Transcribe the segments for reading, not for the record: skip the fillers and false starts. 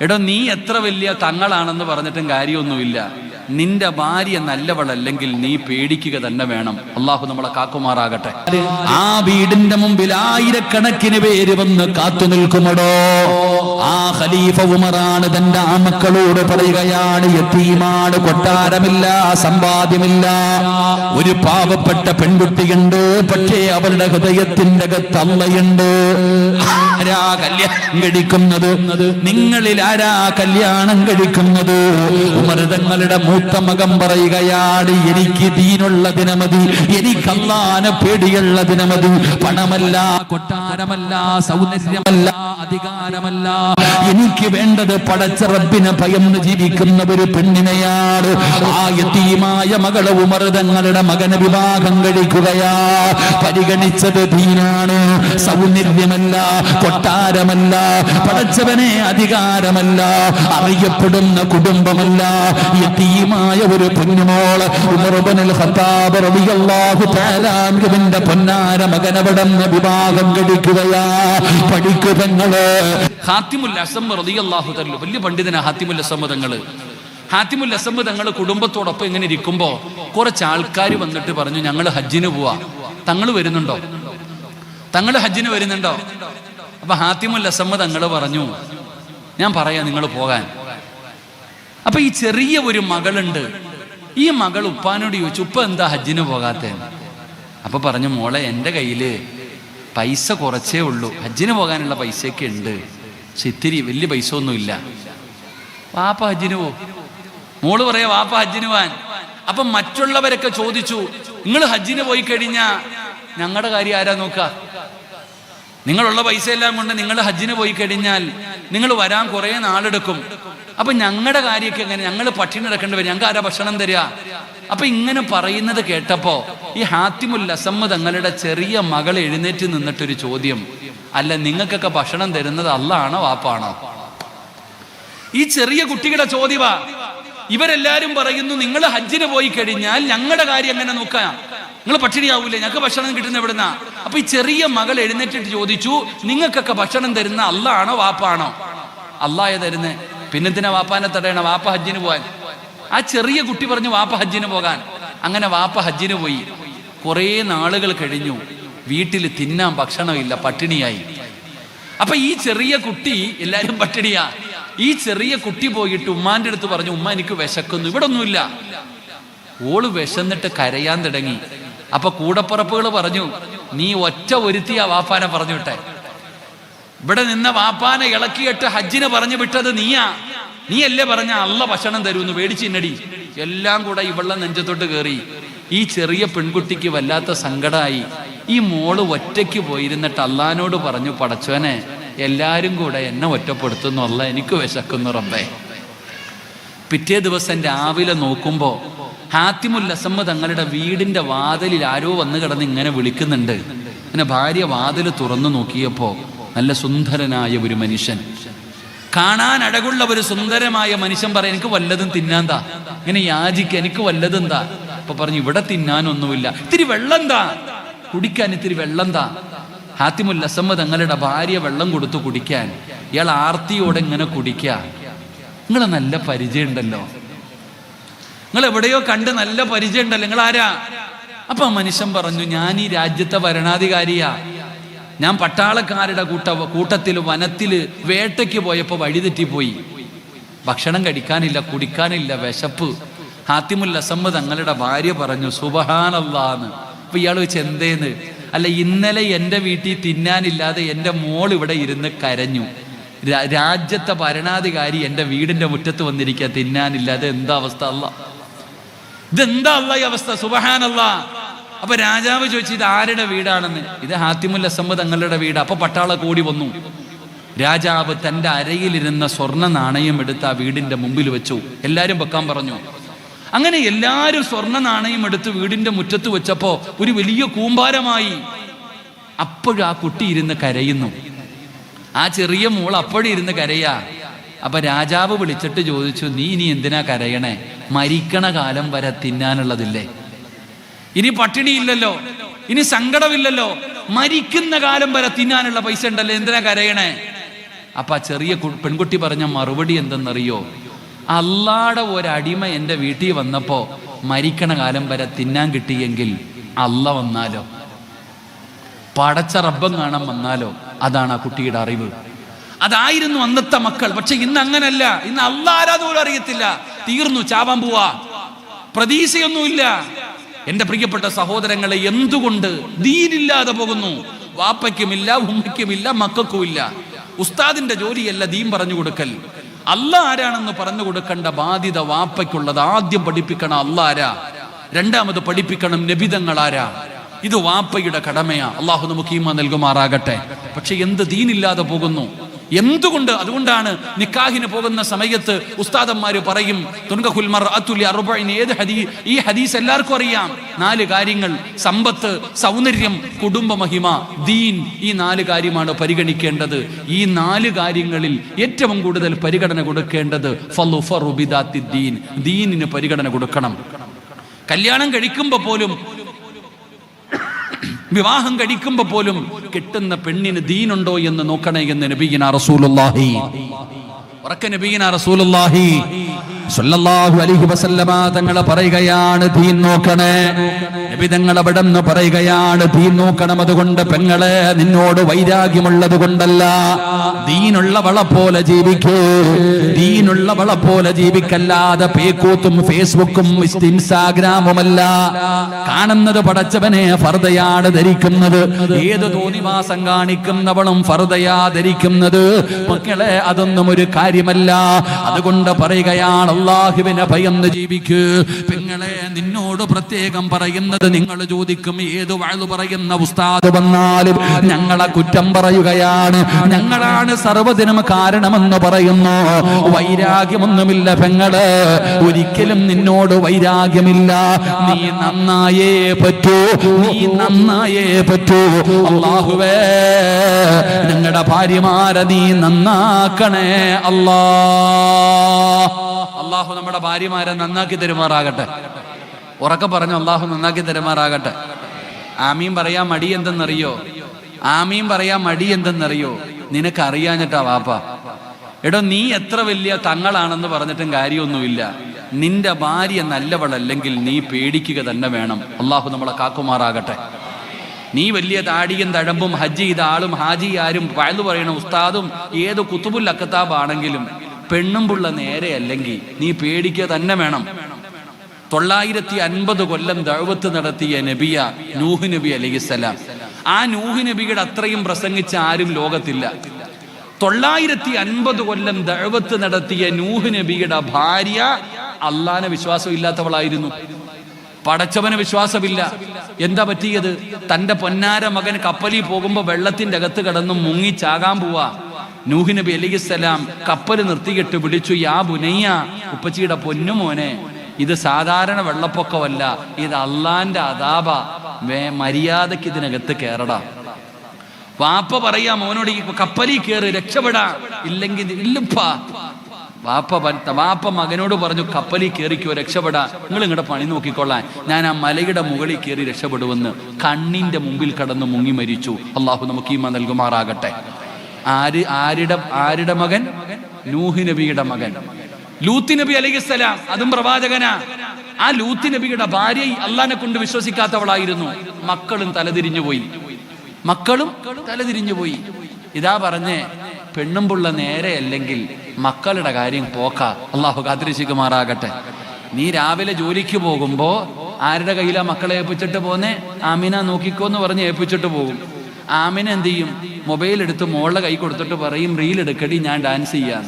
എടോ, നീ എത്ര വലിയ തങ്ങളാണെന്ന് പറഞ്ഞിട്ടും കാര്യമൊന്നുമില്ല. നിന്റെ ഭാര്യ നല്ലവളല്ലെങ്കിൽ നീ പേടിക്കുക തന്നെ വേണം. അള്ളാഹു നമ്മളെ കാക്കുമാറാകട്ടെ. ആ വീടിന്റെ മുമ്പിൽ ആയിരക്കണക്കിന് പേര് വന്ന് കാത്തു നിൽക്കുമടോ. ആ ഖലീഫ ഉമറാണ് തന്റെ ആ മക്കളോട് പറയുകയാണ്, യതീമാണ്, കൊട്ടാരമില്ല, സമ്പാദ്യമില്ല, ഒരു പാവപ്പെട്ട പെൺകുട്ടിയുണ്ട്, പക്ഷേ അവരുടെ ഹൃദയത്തിന്റെ അകത്ത് അള്ളയുണ്ട്. ആരാ കല്യാണം കഴിക്കുന്നത്? നിങ്ങളിൽ ആരാ കല്യാണം കഴിക്കുന്നത്? ഉമർ തങ്ങളുടെ മൂത്ത മകൻ പറയുകയാണ്, എനിക്ക് ദീനുള്ളതിനെ മതി, എനിക്ക് അല്ലാഹുവിനെ പേടിയുള്ളതിനെ മതി. പണമല്ല, കൊട്ടാരമല്ല, സൗന്ദര്യമല്ല, അധികാരമല്ല, എനിക്ക് വേണ്ടത് പടച്ച റബ്ബിനെ ഭയന്ന് ജീവിക്കുന്ന ഒരു പെണ്ണിനെയാണ്. ആ യതീമായ മകളെ ഉമർ തങ്ങളുടെ മകനെ വിവാഹം കഴിക്കുകയാ. പരിഗണിച്ചത് ദീനാണ്, സൗന്ദര്യമല്ല, കൊട്ടാരമല്ല, പടച്ചവനെ അധികാരമല്ല, അറിയപ്പെടുന്ന കുടുംബമല്ല, യതീമായ ഒരു പൊന്നുമോള് ഉമർ ഇബ്നുൽ ഖത്താബ് റളിയല്ലാഹു തആല അൻഹുവിന്റെ പൊന്നാര മകനവിടന്ന് വിവാഹം കഴിക്കുകയാ. പഠിക്കുതങ്ങള് ഹാത്തിമുൽ അസം റളിയല്ലാഹു തആല, വലിയ പണ്ഡിതനാ ഹാത്തിമുൽ അസം തങ്ങള്. ഹാത്തിമുൽ അസം തങ്ങള് കുടുംബത്തോടൊപ്പം ഇങ്ങനെ ഇരിക്കുമ്പോ കുറച്ച് ആൾക്കാർ വന്നിട്ട് പറഞ്ഞു, ഞങ്ങൾ ഹജ്ജിന് പോവാ, തങ്ങൾ വരുന്നുണ്ടോ? തങ്ങൾ ഹജ്ജിന് വരുന്നുണ്ടോ? അപ്പൊ ഹാത്തിമുൽ അസം തങ്ങള് പറഞ്ഞു, ഞാൻ പറയാ നിങ്ങൾ പോകാൻ. അപ്പൊ ഈ ചെറിയ ഒരു മകളുണ്ട്. ഈ മകൾ ഉപ്പാനോട് ചോദിച്ചു, ഉപ്പ എന്താ ഹജ്ജിന് പോകാത്തേ? അപ്പൊ പറഞ്ഞു, മോളെ, എൻ്റെ കയ്യില് പൈസ കുറച്ചേ ഉള്ളൂ, ഹജ്ജിന് പോകാനുള്ള പൈസയൊക്കെ ഉണ്ട്, പക്ഷെ ഇത്തിരി വലിയ പൈസ ഒന്നുമില്ല. വാപ്പ ഹജ്ജിന് പോ. മോള് പറയാ, വാപ്പ ഹജ്ജിന് പോവാൻ. അപ്പൊ മറ്റുള്ളവരൊക്കെ ചോദിച്ചു, നിങ്ങൾ ഹജ്ജിന് പോയി കഴിഞ്ഞാ ഞങ്ങളുടെ കാര്യം ആരാ നോക്കുക? നിങ്ങളുള്ള പൈസ എല്ലാം കൊണ്ട് നിങ്ങൾ ഹജ്ജിന് പോയി കഴിഞ്ഞാൽ നിങ്ങൾ വരാൻ കുറെ നാളെടുക്കും. അപ്പൊ ഞങ്ങളുടെ കാര്യമൊക്കെ എങ്ങനെ? ഞങ്ങൾ പട്ടിണി നടക്കേണ്ടി വരും, ഞങ്ങൾക്ക് ആരാ ഭക്ഷണം തരിക? അപ്പൊ ഇങ്ങനെ പറയുന്നത് കേട്ടപ്പോ ഈ ഹാത്തിമുൽ അസം തങ്ങളുടെ ചെറിയ മകൾ എഴുന്നേറ്റ് നിന്നിട്ടൊരു ചോദ്യം, അല്ല, നിങ്ങൾക്കൊക്കെ ഭക്ഷണം തരുന്നത് അല്ലാഹ്ണോ വാപ്പാണോ? ഈ ചെറിയ കുട്ടികളുടെ ചോദ്യമാ. ഇവരെല്ലാരും പറയുന്നു, നിങ്ങൾ ഹജ്ജിന് പോയി കഴിഞ്ഞാൽ ഞങ്ങളുടെ കാര്യം എങ്ങനെ നോക്കാം? നിങ്ങൾ പട്ടിണിയാവൂലേ? ഞങ്ങൾക്ക് ഭക്ഷണം കിട്ടുന്ന എവിടുന്നാ? അപ്പൊ ഈ ചെറിയ മകൾ എഴുന്നേറ്റിട്ട് ചോദിച്ചു, നിങ്ങൾക്കൊക്കെ ഭക്ഷണം തരുന്ന അല്ലാഹ്ണോ വാപ്പാണോ? അല്ലാഹ് തരുന്നേ, പിന്നെന്തിനാ വാപ്പാനെ തടയണം? വാപ്പ ഹജ്ജിന് പോകാൻ. ആ ചെറിയ കുട്ടി പറഞ്ഞു, വാപ്പ ഹജ്ജിന് പോകാൻ. അങ്ങനെ വാപ്പ ഹജ്ജിന് പോയി. കുറെ നാളുകൾ കഴിഞ്ഞു, വീട്ടിൽ തിന്നാൻ ഭക്ഷണമില്ല, പട്ടിണിയായി. അപ്പൊ ഈ ചെറിയ കുട്ടി, എല്ലാരും പട്ടിണിയാ, ഈ ചെറിയ കുട്ടി പോയിട്ട് ഉമ്മാന്റെ അടുത്ത് പറഞ്ഞു, ഉമ്മ എനിക്ക് വിശക്കുന്നു, ഇവിടെ ഒന്നുമില്ല. ഓള് വിശന്നിട്ട് കരയാൻ തുടങ്ങി. അപ്പൊ കൂടപ്പുറപ്പുകൾ പറഞ്ഞു, നീ ഒറ്റ ഒരുത്തിയാ വാപ്പാനെ പറഞ്ഞു വിട്ടെ. ഇവിടെ നിന്ന വാപ്പാനെ ഇളക്കിയിട്ട് ഹജ്ജിനെ പറഞ്ഞു വിട്ടത് നീയാ. നീയല്ലേ പറഞ്ഞ അല്ലാഹ് ഭക്ഷണം തരൂന്ന്, പേടിച്ചിന്നടി. എല്ലാം കൂടെ ഇവളുടെ നെഞ്ചത്തോട്ട് കയറി. ഈ ചെറിയ പെൺകുട്ടിക്ക് വല്ലാത്ത സങ്കടമായി. ഈ മോള് ഒറ്റയ്ക്ക് പോയിരുന്നിട്ട് അല്ലാഹ്നോട് പറഞ്ഞു, പടച്ചോനെ, എല്ലാരും കൂടെ എന്നെ ഒറ്റപ്പെടുത്തുന്നു, അല്ലാഹ് എനിക്ക് വിശക്കുന്നു റബ്ബേ. പിറ്റേ ദിവസം രാവിലെ നോക്കുമ്പോ ഹാത്തിമുൽ അസം തങ്ങളുടെ വീടിന്റെ വാതിലിൽ ആരോ വന്ന് കിടന്ന് ഇങ്ങനെ വിളിക്കുന്നുണ്ട്. അങ്ങനെ ഭാര്യ വാതിൽ തുറന്നു നോക്കിയപ്പോ നല്ല സുന്ദരനായ ഒരു മനുഷ്യൻ, കാണാൻ അഴകുള്ള ഒരു സുന്ദരമായ മനുഷ്യൻ പറയാം, എനിക്ക് വല്ലതും തിന്നാന്താ, ഇങ്ങനെ യാചിക്കുക, എനിക്ക് വല്ലതും താ. അപ്പൊ പറഞ്ഞു, ഇവിടെ തിന്നാനൊന്നുമില്ല, ഇത്തിരി വെള്ളം താ, കുടിക്കാൻ ഇത്തിരി വെള്ളം താ. ഹാത്തിമുൽ അസം തങ്ങളുടെ ഭാര്യ വെള്ളം കൊടുത്തു കുടിക്കാൻ. ഇയാൾ ആർത്തിയോടെ ഇങ്ങനെ കുടിക്കുക. നിങ്ങളെ നല്ല പരിചയം ഉണ്ടല്ലോ, നിങ്ങൾ എവിടെയോ കണ്ട് നല്ല പരിചയം ഉണ്ടല്ലോ, നിങ്ങൾ ആരാ? അപ്പൊ മനുഷ്യൻ പറഞ്ഞു, ഞാൻ ഈ രാജ്യത്തെ ഭരണാധികാരിയാ. ഞാൻ പട്ടാളക്കാരുടെ കൂട്ടത്തിൽ വനത്തില് വേട്ടയ്ക്ക് പോയപ്പോ വഴിതെറ്റിപ്പോയി, ഭക്ഷണം കഴിക്കാനില്ല, കുടിക്കാനില്ല, വിശപ്പ്. ഹാത്തിമുൽ അസം തങ്ങളുടെ ഭാര്യ പറഞ്ഞു, സുബ്ഹാനല്ലാഹ്. അപ്പൊ ഇയാൾ വെച്ച് എന്തേന്ന്? അല്ല, ഇന്നലെ എൻ്റെ വീട്ടിൽ തിന്നാനില്ലാതെ എൻ്റെ മോൾ ഇവിടെ ഇരുന്ന് കരഞ്ഞു. രാജ്യത്തെ ഭരണാധികാരി എൻ്റെ വീടിന്റെ മുറ്റത്ത് വന്നിരിക്കുക, തിന്നാനില്ലാതെ. എന്താ അവസ്ഥ അല്ലാഹ്? ഇതെന്താ അല്ലാഹ് ഈ അവസ്ഥ? സുബ്ഹാനല്ലാഹ്. അപ്പൊ രാജാവ് ചോദിച്ചു, ഇത് ആരുടെ വീടാണെന്ന്? ഇത് ഹാത്തിമുൽ അസം തങ്ങളുടെ വീട്. അപ്പൊ പട്ടാള കൂടി വന്നു. രാജാവ് തന്റെ അരയിലിരുന്ന സ്വർണ്ണ നാണയം എടുത്ത് ആ വീടിന്റെ മുമ്പിൽ വെച്ചു. എല്ലാരും വെക്കാൻ പറഞ്ഞു. അങ്ങനെ എല്ലാരും സ്വർണ്ണ നാണയം എടുത്ത് വീടിന്റെ മുറ്റത്ത് വെച്ചപ്പോ ഒരു വലിയ കൂമ്പാരമായി. അപ്പോഴും ആ കുട്ടി ഇരുന്ന് കരയുന്നു. ആ ചെറിയ മോൾ അപ്പോഴും ഇരുന്ന് കരയാ. അപ്പൊ രാജാവ് വിളിച്ചിട്ട് ചോദിച്ചു, നീ ഇനി എന്തിനാ കരയണേ? മരിക്കണ കാലം വരെ തിന്നാനുള്ളതില്ലേ? ഇനി പട്ടിണിയില്ലല്ലോ, ഇനി സങ്കടമില്ലല്ലോ, മരിക്കുന്ന കാലം വരെ തിന്നാനുള്ള പൈസ ഉണ്ടല്ലോ, എന്തിനാ കരയണേ? അപ്പൊ ആ ചെറിയ പെൺകുട്ടി പറഞ്ഞ മറുപടി എന്തെന്നറിയോ? അള്ളാടെ ഒരടിമ എൻ്റെ വീട്ടിൽ വന്നപ്പോ മരിക്കണ കാലം വരെ തിന്നാൻ കിട്ടിയെങ്കിൽ അള്ള വന്നാലോ, പടച്ച റബ്ബം കാണാൻ വന്നാലോ? അതാണ് ആ കുട്ടിയുടെ അറിവ്. അതായിരുന്നു അന്നത്തെ മക്കൾ. പക്ഷെ ഇന്ന് അങ്ങനല്ല. ഇന്ന് അള്ളാ ആരാന്ന് പോലും അറിയത്തില്ല. തീർന്നു, ചാവാൻ പോവാ, പ്രതീക്ഷയൊന്നുമില്ല. എന്റെ പ്രിയപ്പെട്ട സഹോദരങ്ങളെ, എന്തുകൊണ്ട് ദീനില്ലാതെ പോകുന്നു? വാപ്പയ്ക്കുമില്ല, ഉമ്മയ്ക്കുമില്ല, മക്കൾക്കുമില്ല. ഉസ്താദിന്റെ ജോലിയല്ല ദീൻ പറഞ്ഞു കൊടുക്കൽ. അള്ളാ ആരാണെന്ന് പറഞ്ഞു കൊടുക്കേണ്ട ബാധ്യത വാപ്പയ്ക്കുള്ളത്. ആദ്യം പഠിപ്പിക്കണം അള്ളാ ആരാ, രണ്ടാമത് പഠിപ്പിക്കണം നബിതങ്ങൾ ആരാ. ഇത് വാപ്പയുടെ കടമയാ. അള്ളാഹു നമുക്ക് ഈമാൻ നൽകുമാറാകട്ടെ. പക്ഷെ എന്ത് ദീനില്ലാതെ പോകുന്നു? എന്തുകൊണ്ട്? അതുകൊണ്ടാണ് നിക്കാഹിന് പോകുന്ന സമയത്ത് ഉസ്താദന്മാര് പറയും ഈ ഹദീസ് എല്ലാവർക്കും അറിയാം. 4 കാര്യങ്ങൾ: സമ്പത്ത്, സൗന്ദര്യം, കുടുംബ മഹിമ, ദീൻ. ഈ 4 കാര്യമാണ് പരിഗണിക്കേണ്ടത്. ഈ 4 കാര്യങ്ങളിൽ ഏറ്റവും കൂടുതൽ പരിഗണന കൊടുക്കേണ്ടത് ദീനിന് പരിഗണന കൊടുക്കണം. കല്യാണം കഴിക്കുമ്പോ പോലും, വിവാഹം കഴിക്കുമ്പോ പോലും കിട്ടുന്ന പെണ്ണിന് ദീനുണ്ടോ എന്ന് നോക്കണേ എന്ന് നബിയിനാ റസൂലുള്ളാഹി. ഉറക്കെ നബിയിനാ റസൂലുള്ളാഹി സ്വല്ലല്ലാഹു അലൈഹി വസല്ലമ തങ്ങൾ പറയുകയാണ്, ദീൻ നോക്കണേ. നബി തങ്ങൾ അവിടെ നിന്ന് പറയുകയാണ്, ദീൻ നോക്കണം. അതുകൊണ്ട് പെങ്ങളെ, നിന്നോട് വൈരാഗ്യമുള്ളത് കൊണ്ടല്ല, ദീനുള്ളവളെ പോലെ ജീവിക്കൂ. ദീനുള്ളവളെ പോലെ ജീവിക്കല്ലാതെ പേക്കൂത്തും ഫേസ്ബുക്കും ഇൻസ്റ്റാഗ്രാമുമല്ല. കാണുന്നത് പടച്ചവനെ ഫർദയാണ് ധരിക്കുന്നത്. ഏത് തോന്നിവാസം കാണിക്കുന്നവളും ഫർദയാ ധരിക്കുന്നത്. മക്കളെ, അതൊന്നും ഒരു കാര്യമല്ല. അതുകൊണ്ട് പറയുകയാണ്, അല്ലാഹുവിനെ ഭയന്ന് ജീവിക്കൂ. പെങ്ങളെ, നിന്നോട് പ്രത്യേകം പറയുന്നത്, നിങ്ങൾ ചോദിക്കും ഏത് വഅ്ള് പറയുന്ന ഉസ്താദ് വന്നാലും ഞങ്ങളെ കുറ്റം പറയുകയാണ്, ഞങ്ങളാണ് സർവ്വതിനും കാരണമെന്ന് പറയുന്നു. വൈരാഗ്യമൊന്നുമില്ല പെങ്ങളെ, ഒരിക്കലും നിന്നോട് വൈരാഗ്യമില്ല. നീ നന്നായേ പറ്റൂ, നീ നന്നായേ പറ്റൂ. അല്ലാഹുവേ, ഞങ്ങളുടെ ഭാര്യമാരെ നീ നന്നാക്കണേ അല്ലാ. അള്ളാഹു നമ്മുടെ ഭാര്യമാരെ നന്നാക്കി തരുമാറാകട്ടെ. ഉറക്കെ പറഞ്ഞു, അള്ളാഹു നന്നാക്കി തരുമാറാകട്ടെ. ആമീൻ പറയാൻ മടി എന്തെന്നറിയോ? ആമീൻ പറയാൻ മടി എന്തെന്നറിയോ? നിനക്ക് അറിയാഞ്ഞിട്ടാ വാപ്പ. എടോ, നീ എത്ര വലിയ തങ്ങളാണെന്ന് പറഞ്ഞിട്ടും കാര്യമൊന്നുമില്ല. നിന്റെ ഭാര്യ നല്ലവളല്ലെങ്കിൽ നീ പേടിക്കുക തന്നെ വേണം. അള്ളാഹു നമ്മളെ കാക്കുമാറാകട്ടെ. നീ വലിയ താടിയും തഴമ്പും ഹജ്ജ് ചെയ്ത ആളും ഹാജി ആരും വഅ്ള് പറയണ ഉസ്താദും ഏത് കുത്തുബുൽ അക്താബാണെങ്കിലും പെണ്ണും പുള്ള നേരെ അല്ലെങ്കിൽ നീ പേടിക്കുക തന്നെ വേണം. 950 കൊല്ലം ദഅവത്ത് നടത്തിയ നബിയ നൂഹ് നബി അലൈഹിസ്സലാം. ആ നൂഹ് നബിയുടെ അത്രയും പ്രസംഗിച്ച ആരും ലോകത്തില്ല. 950 കൊല്ലം ദഅവത്ത് നടത്തിയ നൂഹ് നബിയുടെ ഭാര്യ അള്ളാനെ വിശ്വാസം ഇല്ലാത്തവളായിരുന്നു. പടച്ചവന് വിശ്വാസമില്ല. എന്താ പറ്റിയത്? തന്റെ പൊന്നാര മകൻ കപ്പലിൽ പോകുമ്പോ വെള്ളത്തിന്റെ അകത്ത് കിടന്ന് മുങ്ങി ചാകാൻ പോവാ. നൂഹ് നബി അലൈഹിസ്സലാം കപ്പൽ നിർത്തിയിട്ട് വിളിച്ചു, യാ ബുനയ്യ, ഉപ്പച്ചിയുടെ പൊന്നുമോനെ, ഇത് സാധാരണ വെള്ളപ്പൊക്കമല്ല, ഇത് അള്ളാന്റെ അദാബ. മര്യാദക്ക് ഇതിനകത്ത് കയറടാ. വാപ്പ പറയാ മോനോട്, ഈ കപ്പലിൽ കയറി രക്ഷപ്പെടാ, ഇല്ലെങ്കിൽ ഇല്ലപ്പാ. വാപ്പ മകനോട് പറഞ്ഞു, കപ്പലിൽ കയറിക്കോ, രക്ഷപ്പെടാ, നിങ്ങൾ നിങ്ങളുടെ പണി നോക്കിക്കൊള്ളാൻ, ഞാൻ ആ മലയുടെ മുകളിൽ കയറി രക്ഷപ്പെടുമെന്ന് കണ്ണിന്റെ മുമ്പിൽ കടന്ന് മുങ്ങി മരിച്ചു. അള്ളാഹു നമുക്ക് ഈമാൻ നൽകുമാറാകട്ടെ. ആരുടെ മകൻ? നൂഹ് നബിയുടെ മകൻ ലൂത്ത് നബി അലൈഹിസ്സലാം. അതും പ്രവാചകനാ. ആ ലൂത്ത് നബിയുടെ ഭാര്യ അള്ളാനെ കൊണ്ട് വിശ്വസിക്കാത്തവളായിരുന്നു. മക്കളും തലതിരിഞ്ഞു പോയി. ഇതാ പറഞ്ഞേ, പെണ്ണും പുള്ള നേരെ അല്ലെങ്കിൽ മക്കളുടെ കാര്യം പോക്ക. അള്ളാഹു കാത്തിരക്ഷിക്കുമാറാകട്ടെ. നീ രാവിലെ ജോലിക്ക് പോകുമ്പോ ആരുടെ കയ്യിലാ മക്കളെ ഏൽപ്പിച്ചിട്ട് പോന്നേ? ആമിന നോക്കിക്കോന്ന് പറഞ്ഞ് ഏൽപ്പിച്ചിട്ട് പോകും. ആമിന എന്ത് ചെയ്യും? മൊബൈൽ എടുത്ത് മോളുടെ കൈ കൊടുത്തിട്ട് പറയും, റീൽ എടുക്കടി, ഞാൻ ഡാൻസ് ചെയ്യാൻ.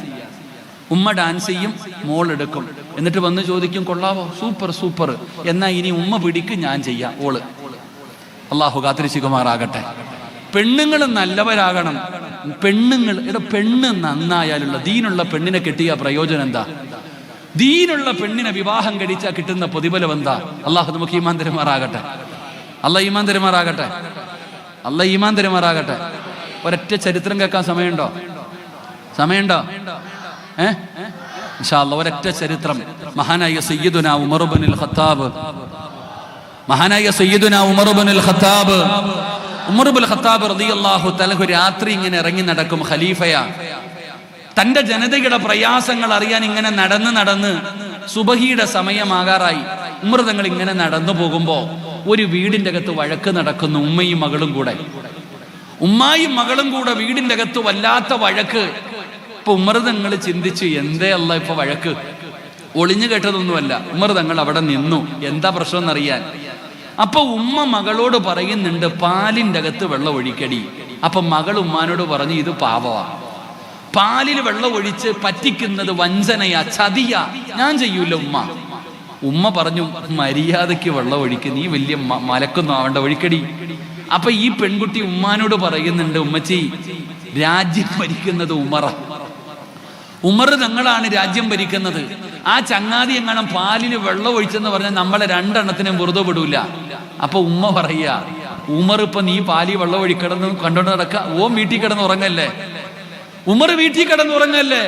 ഉമ്മ ഡാൻസ് ചെയ്യും, മോൾ എടുക്കും. എന്നിട്ട് വന്ന് ചോദിക്കും, കൊള്ളാവോ? സൂപ്പർ. എന്നാ ഇനി ഉമ്മ പിടിക്കും, ഞാൻ ചെയ്യാം. ഓള്. അള്ളാഹു കാത്തിരക്ഷിക്കുമാറാകട്ടെ. പെണ്ണുങ്ങൾ നല്ലവരാകണം. പെണ്ണ് നന്നായാലുള്ള ദീനുള്ള പെണ്ണിനെ കിട്ടിയ പ്രയോജനം എന്താ? ദീനുള്ള പെണ്ണിനെ വിവാഹം കഴിച്ചാൽ കിട്ടുന്ന പ്രതിഫലം എന്താ? അള്ളാഹു നമുക്ക് ഈമാൻ തരുമാറാകട്ടെ. അള്ളാഹ് ഈമാൻ തരുമാറാകട്ടെ. ഒരൊറ്റ ചരിത്രം കേൾക്കാൻ സമയമുണ്ടോ? ഇൻഷാ അല്ലാഹ് ഒരൊറ്റ ചരിത്രം. മഹാനായ സയ്യിദുനാ ഉമർ ഇബ്നുൽ ഖത്താബ് റളിയല്ലാഹു തആല രാത്രി ഇങ്ങനെ ഇറങ്ങി നടക്കും. ഖലീഫയാ. തന്റെ ജനതയുടെ പ്രയാസങ്ങൾ അറിയാൻ ഇങ്ങനെ നടന്ന് സുബഹിയുടെ സമയമാകാറായി. ഉമർ തങ്ങൾ ഇങ്ങനെ നടന്നു പോകുമ്പോ ഒരു വീടിന്റെ അകത്ത് വഴക്ക് നടക്കുന്നു. ഉമ്മയും മകളും കൂടെ വീടിന്റെ അകത്ത് വല്ലാത്ത വഴക്ക്. ഇപ്പൊ ഉമർ തങ്ങൾ ചിന്തിച്ചു, എന്തേ അല്ല ഇപ്പൊ വഴക്ക്? ഒളിഞ്ഞു കേട്ടതൊന്നുമല്ല. ഉമർ തങ്ങൾ അവിടെ നിന്നു, എന്താ പ്രശ്നം എന്നറിയാൻ. അപ്പൊ ഉമ്മ മകളോട് പറയുന്നുണ്ട്, പാലിന്റെ അകത്ത് വെള്ളം ഒഴിക്കടി. അപ്പൊ മകൾ ഉമ്മാനോട് പറഞ്ഞു, ഇത് പാവമാ, പാലിൽ വെള്ളം ഒഴിച്ച് പറ്റിക്കുന്നത് വഞ്ചനയാ, ചതിയാ, ഞാൻ ചെയ്യൂല ഉമ്മ പറഞ്ഞു, മര്യാദയ്ക്ക് വെള്ളം ഒഴിക്ക്, നീ വലിയ മലക്കൊന്നും ആവണ്ട, ഒഴിക്കടി. അപ്പൊ ഈ പെൺകുട്ടി ഉമ്മാനോട് പറയുന്നുണ്ട്, ഉമ്മച്ചി, രാജ്യം ഭരിക്കുന്നത് ഉമർ തങ്ങളാണ് രാജ്യം ഭരിക്കുന്നത്. ആ ചങ്ങാതി എങ്ങാനും പാലിന് വെള്ളം ഒഴിച്ചെന്ന് പറഞ്ഞാൽ നമ്മളെ രണ്ടെണ്ണത്തിനും വെറുതെ വിടൂല. അപ്പൊ ഉമ്മ പറയാ, ഉമർ ഇപ്പൊ നീ പാലി വെള്ളം ഒഴിക്കിടന്ന് കണ്ടോണ്ട് നടക്ക, വീട്ടിൽ കിടന്ന് ഉറങ്ങല്ലേ, ഉമർ വീട്ടിൽ കിടന്ന് ഉറങ്ങല്ലേ,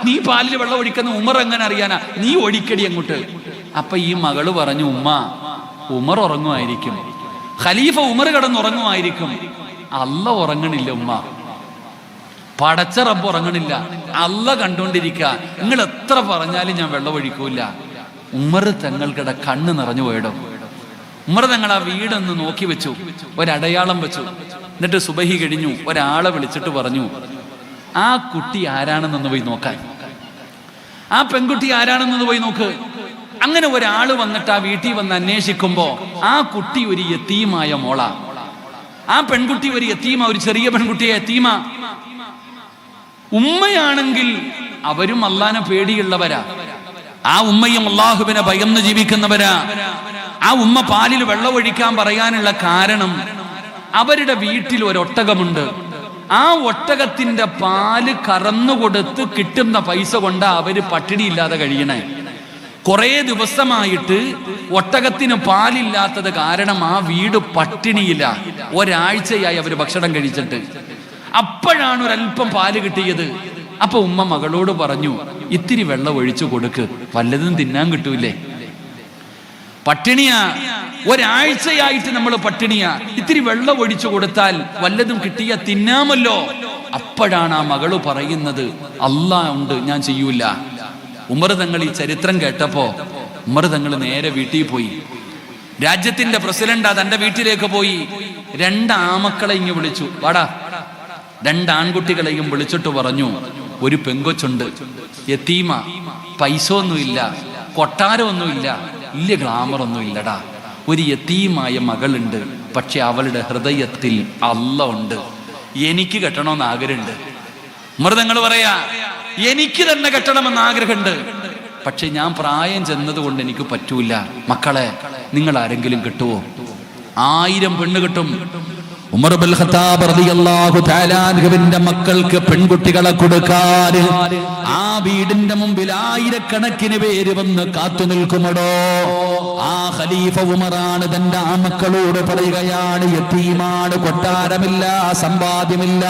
നീ പാലിൽ വെള്ളം ഒഴിക്കുന്ന ഉമർ എങ്ങനെ അറിയാനാ, നീ ഒഴിക്കടി അങ്ങോട്ട്. അപ്പൊ ഈ മകള് പറഞ്ഞു, ഉമർ ഉറങ്ങുമായിരിക്കും, ഖലീഫ ഉമർ കിടന്നുറങ്ങുമായിരിക്കും, അല്ല ഉറങ്ങണില്ല ഉമ്മ, പടച്ച റബ്ബ് ഉറങ്ങണില്ല, അല്ല കണ്ടുകൊണ്ടിരിക്ക, നിങ്ങൾ എത്ര പറഞ്ഞാലും ഞാൻ വെള്ളം ഒഴിക്കൂല. ഉമർ തങ്ങൾക്കിടെ കണ്ണ് നിറഞ്ഞു പോയിടും. ഉമർ തങ്ങൾ ആ വീടൊന്ന് നോക്കി വെച്ചു, ഒരടയാളം വെച്ചു. എന്നിട്ട് സുബഹി കഴിഞ്ഞു, ഒരാളെ വിളിച്ചിട്ട് പറഞ്ഞു, ആ കുട്ടി ആരാണെന്നൊന്ന് പോയി നോക്കാൻ, ആ പെൺകുട്ടി ആരാണെന്നൊന്ന് പോയി നോക്ക്. അങ്ങനെ ഒരാള് വന്നിട്ട് ആ വീട്ടിൽ വന്ന് അന്വേഷിക്കുമ്പോ ആ കുട്ടി ഒരു യതീമായ മോളാ. ആ പെൺകുട്ടി ഒരു യതീമ, ഒരു ചെറിയ പെൺകുട്ടിയെ യതീമ. ഉമ്മയാണെങ്കിൽ അവരും അള്ളാനെ പേടിയുള്ളവരാ, ആ ഉമ്മയും അള്ളാഹുവിനെ ഭയന്ന് ജീവിക്കുന്നവരാ. ആ ഉമ്മ പാലിൽ വെള്ളം ഒഴിക്കാൻ പറയാനുള്ള കാരണം, അവരുടെ വീട്ടിൽ ഒരൊട്ടകമുണ്ട്. ആ ഒട്ടകത്തിന്റെ പാല് കറന്നുകൊടുത്ത് കിട്ടുന്ന പൈസ കൊണ്ടാ അവര് പട്ടിണിയില്ലാതെ കഴിയണേ. കുറെ ദിവസമായിട്ട് ഒട്ടകത്തിന് പാലില്ലാത്തത് കാരണം ആ വീട് പട്ടിണിയില്ല. ഒരാഴ്ചയായി അവര് ഭക്ഷണം കഴിച്ചിട്ട്. അപ്പോഴാണ് ഒരല്പം പാല് കിട്ടിയത്. അപ്പൊ ഉമ്മ മകളോട് പറഞ്ഞു, ഇത്തിരി വെള്ളം ഒഴിച്ചു കൊടുക്ക്, വല്ലതും തിന്നാൻ കിട്ടൂലേ, പട്ടിണിയാ, ഒരാഴ്ചയായിട്ട് നമ്മൾ പട്ടിണിയാ, ഇത്തിരി വെള്ളം ഒഴിച്ചു കൊടുത്താൽ വല്ലതും കിട്ടിയ തിന്നാമല്ലോ. അപ്പോഴാണ് ആ മകള് പറയുന്നത്, അല്ലാഹ് ഉണ്ട്, ഞാൻ ചെയ്യൂല. ഉമർ തങ്ങൾ ഈ ചരിത്രം കേട്ടപ്പോ ഉമർ തങ്ങൾ നേരെ വീട്ടിൽ പോയി. രാജ്യത്തിന്റെ പ്രസിഡന്റാ, തന്റെ വീട്ടിലേക്ക് പോയി. 2 ആമക്കളെ ഇങ്ങ് വിളിച്ചു, വാടാ. 2 ആൺകുട്ടികളെയും വിളിച്ചിട്ട് പറഞ്ഞു, ഒരു പെങ്കൊച്ചുണ്ട്, യതീമ, പൈസ ഒന്നുമില്ല, കൊട്ടാരമൊന്നുമില്ല, വലിയ ഗ്ലാമറൊന്നും ഇല്ലടാ, ഒരു യതീമായ മകളുണ്ട്, പക്ഷെ അവളുടെ ഹൃദയത്തിൽ അല്ലാഹ് ഉണ്ട്, എനിക്ക് കെട്ടണമെന്ന് ആഗ്രഹമുണ്ട്. മൃതങ്ങൾ പറയാ, എനിക്ക് തന്നെ കെട്ടണമെന്ന് ആഗ്രഹമുണ്ട്, പക്ഷെ ഞാൻ പ്രായം ചെന്നതുകൊണ്ട് എനിക്ക് പറ്റൂല. മക്കളെ, നിങ്ങൾ ആരെങ്കിലും കിട്ടുവോ? 1000 പെണ്ണ് കിട്ടും. ഉമർ ഇബ്നുൽ ഖത്താബ് റളിയല്ലാഹു തആല അൻഹുവിന്റെ മക്കൾക്ക് പെൺകുട്ടികളെ കൊടുക്കാൻ ആ വീടിന്റെ മുമ്പിൽ 1000കണക്കിന് പേര് വന്ന് കാത്തു നിൽക്കുമടോ. ആ ഖലീഫ ഉമറാണ് തന്റെ ആ മക്കളോട് പറയുകയാണ്, യതീമാണ്, കൊട്ടാരമില്ല, സമ്പാദ്യമില്ല,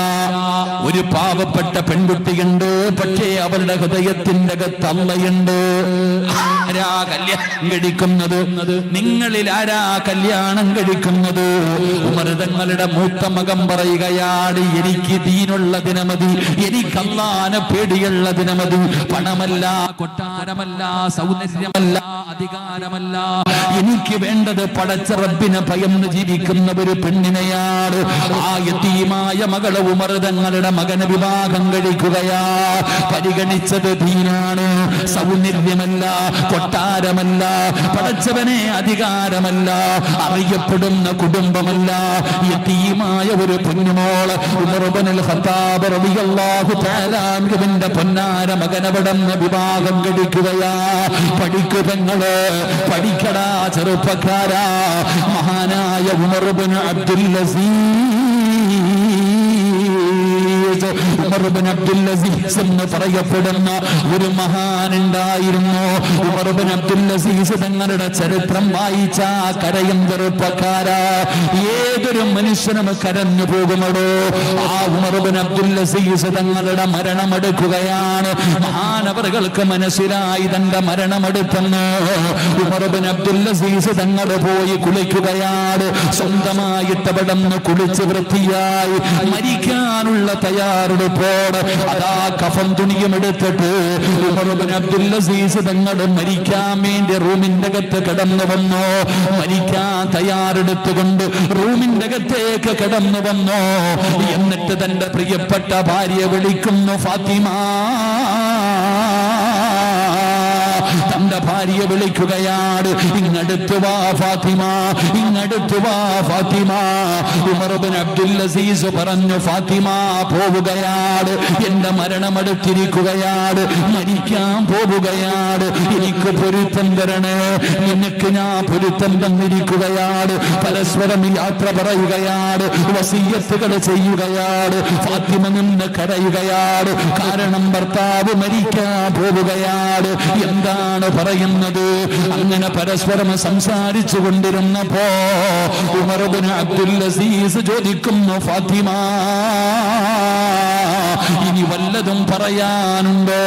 ഒരു പാവപ്പെട്ട പെൺകുട്ടിയുണ്ട്, പക്ഷേ അവരുടെ ഹൃദയത്തിന്റെ അകത്ത് അല്ലാഹുണ്ട്. ആരാ കല്യാണം കഴിക്കുന്നത്? നിങ്ങളിൽ ആരാ കല്യാണം കഴിക്കുന്നത്? ഉമർ തങ്ങളുടെ മൂത്ത മകൻ പറയുകയാണ്, എനിക്ക് ദീനുള്ളതിനെ മതി, എനിക്ക് അല്ലാഹുവിനെ പേടിയുള്ളതിനെ മതി. പണമല്ല, കൊട്ടാരമല്ല, സൗന്ദര്യമല്ല, അധികാരമല്ല, എനിക്ക് വേണ്ടത് പടച്ച റബ്ബിനെ ഭയന്ന് ജീവിക്കുന്ന ഒരു പെണ്ണിനെയാണ്. ആ യതീമായ മകളെ ഉമർ തങ്ങളുടെ മകനെ വിവാഹം കഴിക്കുകയാ. പരിഗണിച്ചത് ദീനാണ്, സൗന്ദര്യമല്ല, കൊട്ടാരമല്ല, പടച്ചവനെ അധികാരമല്ല, അറിയപ്പെടുന്ന കുടുംബമല്ല, യതീമായ ഒരു പൊന്നുമോള്. ഉമർ ഇബ്നുൽ ഖത്താബ് റളിയല്ലാഹു തആല അൻഹുവിന്റെ പൊന്നാര മകനവിടന്ന് വിവാഹം കഴിക്കുകയാ. പഠിക്കുതങ്ങള്, പഠിക്കടാ ചെറുപ്പക്കാരാ. മഹാനായ ഉമർ ഇബ്നു അബ്ദുൽ അസീസ് എന്ന് പറയപ്പെടുന്ന ഒരു മഹാനുണ്ടായിരുന്നു. ഉമർ ഇബ്നു അബ്ദുൽ അസീസ് തങ്ങളുടെ ചരിത്രം വായിച്ച കരയും ചെറുപ്പക്കാരാ. ഏതൊരു മനുഷ്യനും കരഞ്ഞു പോകുമടോ. ആ ഉമർ ഇബ്നു അബ്ദുൽ അസീസ് തങ്ങളുടെ മരണമെടുക്കുകയാണ്. മഹാനവറുകൾക്ക് മനസ്സിലായി തന്റെ മരണമെടുത്തെന്ന്. ഉമർ ഇബ്നു അബ്ദുൽ അസീസ് തങ്ങൾ പോയി കുളിക്കുകയാണ്. സ്വന്തമായിട്ട് അവിടെ നിന്ന് കുളിച്ച് വൃത്തിയായി മരിക്കാനുള്ള തയ്യാറെടുപ്പ് തയ്യാറെടുപ്പോടെ അതാ കഫൻ തുണിയും എടുത്തിട്ട് ഉമർ ഇബ്നു അബ്ദുൽ അസീസ് തങ്ങൾ മരിക്കാൻ വേണ്ടി റൂമിന്റെ അകത്ത് കടന്നു വന്നു. മരിക്കാൻ തയ്യാറെടുത്തുകൊണ്ട് റൂമിന്റെ അകത്തേക്ക് കടന്നു വന്നു. എന്നിട്ട് തന്റെ പ്രിയപ്പെട്ട ഭാര്യ വിളിക്കുന്നു, ഫാത്തിമ. തന്റെ ഭാര്യ വിളിക്കുകയാണ്, ഇങ്ങടുത്ത് വാ ഫാത്തിമ, ഇങ്ങടുത്ത് വാ ഫാത്തിമ. ഉമർ ഇബ്നു അബ്ദുൽ അസീസ് പറഞ്ഞു, ഫാത്തിമ പോവുകയാണ്, എന്റെ മരണമെടുത്തിരിക്കുകയാണ്, മരിക്കാൻ പോവുകയാണ്, എനിക്ക് പൊരുത്തം തരണേ, നിനക്ക് ഞാൻ പൊരുത്തം തന്നിരിക്കുകയാണ്. പരസ്പരം യാത്ര പറയുകയാണ്, വസിയ്യത്തുകൾ ചെയ്യുകയാണ്. ഫാത്തിമ നിന്ന് കരയുകയാണ്, കാരണം ഭർത്താവ് മരിക്കാൻ പോവുകയാണ്. എന്താണ് പറയുന്നത്? അങ്ങനെ പരസ്പരം സംസാരിച്ചു കൊണ്ടിരുന്നപ്പോ ഉമർ ഇബ്നു അബ്ദുൽ അസീസ് ചോദിക്കുന്നു, ഫാത്തിമ ഇനി വല്ലതും പറയാനുണ്ടോ?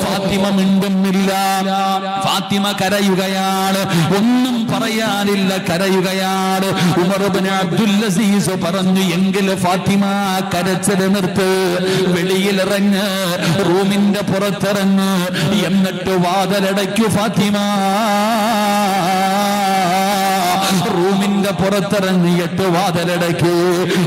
ഫാത്തിമ മിണ്ടുന്നില്ല. ഫാത്തിമ കരയുകയാണ്, ഒന്നും പറയാനില്ല, കരയുകയാണ്. ഉമർ ഇബ്നു അബ്ദുൽ അസീസ് പറഞ്ഞു, എങ്കിൽ ഫാത്തിമ കരച്ചിൽ നിർത്ത്, വെളിയിലിറങ്ങ്, റൂമിന്റെ പുറത്തിറങ്ങ്, എന്നിട്ട് വാതിലടയ്ക്കു ഫാത്തിമ. റൂമിന്റെ പുറത്തിറങ്ങിയിട്ട് വാതിലടയ്ക്ക്.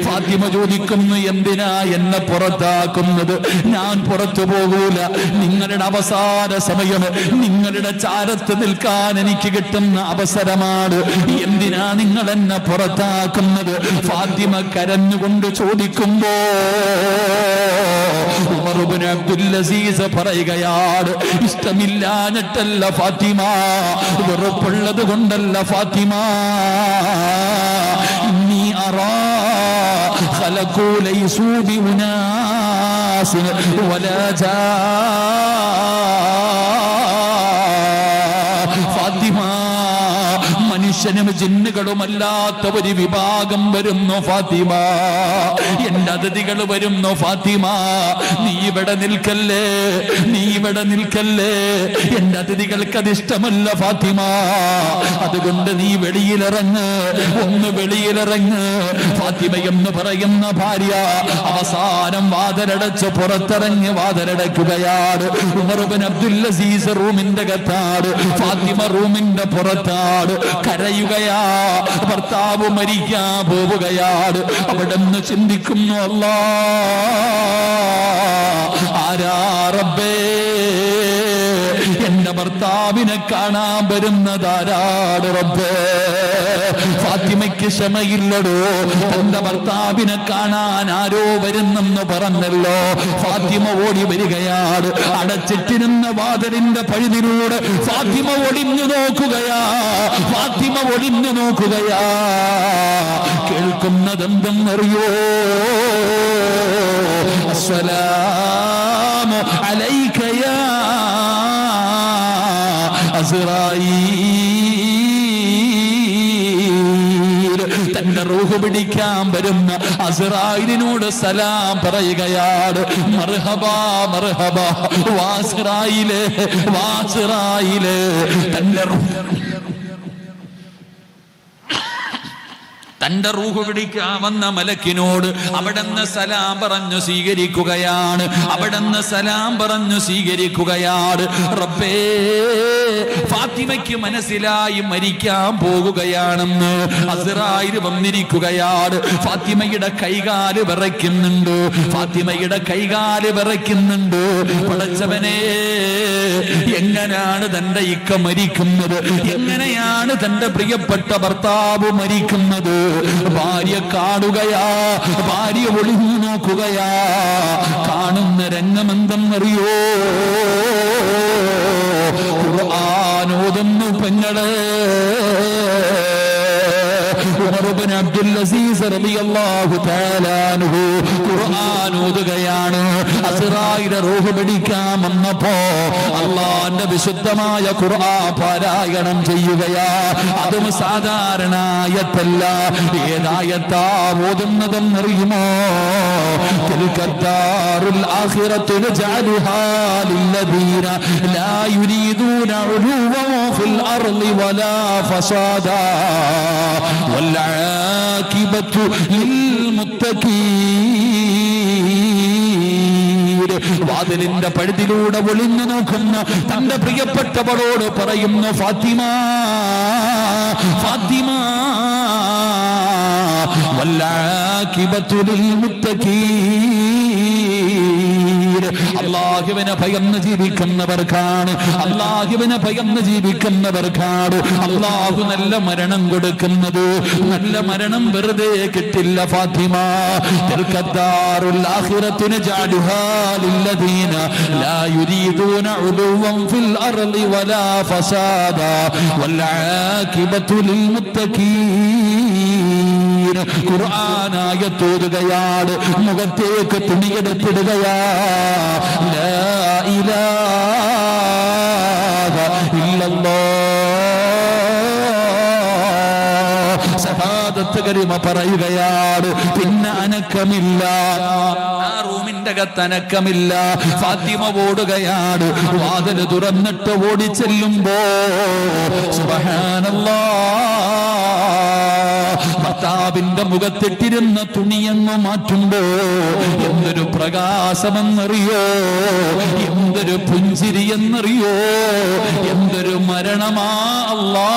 ഫാത്തിമ ചോദിക്കുന്നു, എന്തിനാ എന്നെ പുറത്താക്കുന്നത്? ഞാൻ പുറത്തു പോകൂല, നിങ്ങളുടെ അവസാന സമയം, നിങ്ങളുടെ ചാരത്ത് നിൽക്കാൻ എനിക്ക് കിട്ടുന്ന അവസരമാണ്, എന്തിനാ നിങ്ങൾ എന്നെ പുറത്താക്കുന്നത്? ഫാത്തിമ കരഞ്ഞുകൊണ്ട് ചോദിക്കുമ്പോ ഉമർ ഇബ്നു അബ്ദുൽ അസീസ് പറയുകയാണ്, ഇഷ്ടമില്ലാഞ്ഞിട്ടല്ല ഫാത്തിമ, വെറുപ്പുള്ളത് കൊണ്ടല്ല ഫാത്തിമ, ഇന്നി അറാ ഖലഖു ലൈസു ബിഉനാസിൻ വലാ ജാ. ഫാത്തിമ, മനുഷ്യനും ജിന്നുകളുമല്ലാത്ത ഒരു വിഭാഗം വരുന്നു ഫാത്തിമ, എന്റെ അതിഥികൾ വരുന്നു ഫാത്തിമ, നീ ഇവിടെ നിൽക്കല്ലേ, നീ ഇവിടെ നിൽക്കല്ലേ, എന്റെ അതിഥികൾക്ക് അതിഷ്ടമല്ല ഫാത്തിമ, അതുകൊണ്ട് നീ വെളിയിലിറങ്ങ്, ഒന്ന് വെളിയിലിറങ്ങ്. ഫാത്തിമ എന്ന് പറയുന്ന ഭാര്യ അവസാനം വാതിലടച്ച് പുറത്തിറങ്ങി വാതിലടയ്ക്കുകയാണ്. ഉമർ ഇബ്നു അബ്ദുൽ അസീസ് റൂമിന്റെ അകത്താണ്, ഫാത്തിമ റൂമിന്റെ പുറത്താണ്, കരയുകയാ, ഭർത്താവ് മരിക്കാൻ പോവുകയാണ്. അവിടെ നിന്ന് ചിന്തിക്കുന്നു, അല്ലാ ആരാ റബ്ബേ, എന്റെ ഭർത്താവിനെ കാണാൻ വരുന്നതാരാണ് റബ്ബേ? ഫാത്തിമയ്ക്ക് ക്ഷമയില്ലടോ, തന്റെ ഭർത്താവിനെ കാണാൻ ആരോ വരുന്നെന്ന് പറഞ്ഞല്ലോ. ഫാത്തിമ ഓടി വരികയാണ്, അടച്ചിട്ടിരുന്ന വാതിലിന്റെ പഴുതിലൂടെ ഫാത്തിമ ഒളിഞ്ഞു നോക്കുകയാ, ഫാത്തിമ ഒളിഞ്ഞു നോക്കുകയാ. കേൾക്കുന്നതെന്തെന്നറിയോ? അസ്സലാമു അലൈക യാ അസ്റായീൽ. തന്റെ റൂഹ് പിടിക്കാൻ വരുന്ന അസ്റായിലിനോട് സലാം പറയുകയാണ്. മർഹബാ മർഹബാ വാസ്റായിലേ, വാസ്റായിലേ. തന്റെ റൂഹ് പിടിക്കാൻ വന്ന മലക്കിനോട് അവിടുന്ന് സലാം പറഞ്ഞു സ്വീകരിക്കുകയാണ്, അവിടുന്ന് സലാം പറഞ്ഞു സ്വീകരിക്കുകയാണ്. റബ്ബേ, ഫാത്തിമയ്ക്ക് മനസ്സിലായി മരിക്കാൻ പോകുകയാണെന്ന്. അസ്റായിൽ വന്നിരിക്കുകയാണ്. ഫാത്തിമയുടെ കൈകാല് വിറയ്ക്കുന്നുണ്ട്, ഫാത്തിമയുടെ കൈകാല് വിറയ്ക്കുന്നുണ്ട്. പടച്ചവനെ, എങ്ങനെയാണ് തന്റെ ഇക്ക മരിക്കുന്നത്? എങ്ങനെയാണ് തന്റെ പ്രിയപ്പെട്ട ഭർത്താവ് മരിക്കുന്നത്? ഭാര്യ കാണുകയാ, ഭാര്യ ഒളിഞ്ഞു നോക്കുകയാ. കാണുന്ന രംഗമെന്തെന്നറിയോ? ഖുർആനോതുന്നു പെങ്ങളെ. ഉമർ ഇബ്നു അബ്ദുൽ അസീസ് റളിയല്ലാഹു തആല അൻഹു ഖുർആൻ ഓതുകയാണ്. അസ്റായിലെ റൂഹ് പിടിക്കാൻ വന്നപ്പോ അല്ലാഹുവിന്റെ വിശുദ്ധമായ ഖുർആൻ പാരായണം ചെയ്യുകയാ. അതും സാധാരണ ആയത്തല്ല. ഏതായത്താ ഓതുന്നതെന്നറിയുമോ? തിൽക്കദ്ദാറുൽ ആഖിറത്തു നജഅലുഹാ ലില്ലദീന ലാ യുരീദൂന ഉലുവൻ ഫിൽ അർളി വലാ ഫസാദാ والعاقبة للمتقين. വാതിലിന്റെ പഴുതിലൂടെ ഒളിഞ്ഞു നോക്കുന്ന തന്റെ പ്രിയപ്പെട്ടവളോട് പറയുന്നു, ഫാത്തിമ ഫാത്തിമ വല്ലാകിബത്തു ലിൽമുത്തഖീൻ. അല്ലാഹുവിനെ ഭയന്ന് ജീവിക്കുന്നവർക്കാണ്, അല്ലാഹുവിനെ ഭയന്ന് ജീവിക്കുന്നവർക്കാണ് അല്ലാഹു നല്ല മരണം കൊടുക്കുന്നത്. നല്ല മരണം വെറുതെ കിട്ടില്ല ഫാത്തിമ. തിൽക്കദ്ദാറുൽ ആഖിറത്തു നജഅലുഹാ ലില്ലദീന ലാ യുരീദൂന ഉലുവൻ ഫിൽ അർളി വലാ ഫസാദാ വൽആഖിബത്തു ലിൽമുത്തഖീൻ. ഖുർആനായത്തോതുകയാണ്, മുഖത്തേക്ക് തുണിയെടുത്തിടുകയാ. ലാ ഇലാഹ ഇല്ലല്ലാഹ്, ശഹാദത്ത് കലിമ പറയുകയാണ്. പിന്നെ അനക്കമില്ല, ആ റൂമിന്റെ അകത്ത് അനക്കമില്ല. ഫാത്തിമ ഓടുകയാണ്, വാതിൽ തുറന്നിട്ട് ഓടിച്ചെല്ലുമ്പോ സുബ്ഹാനല്ലാഹ്, ഭർത്താവിന്റെ മുഖത്തിട്ടിരുന്ന തുണിയെന്ന് മാറ്റുമ്പോ എന്തൊരു പ്രകാശമെന്നറിയോ, എന്തൊരു പുഞ്ചിരി എന്നറിയോ, എന്തൊരു മരണമാ അല്ലാ,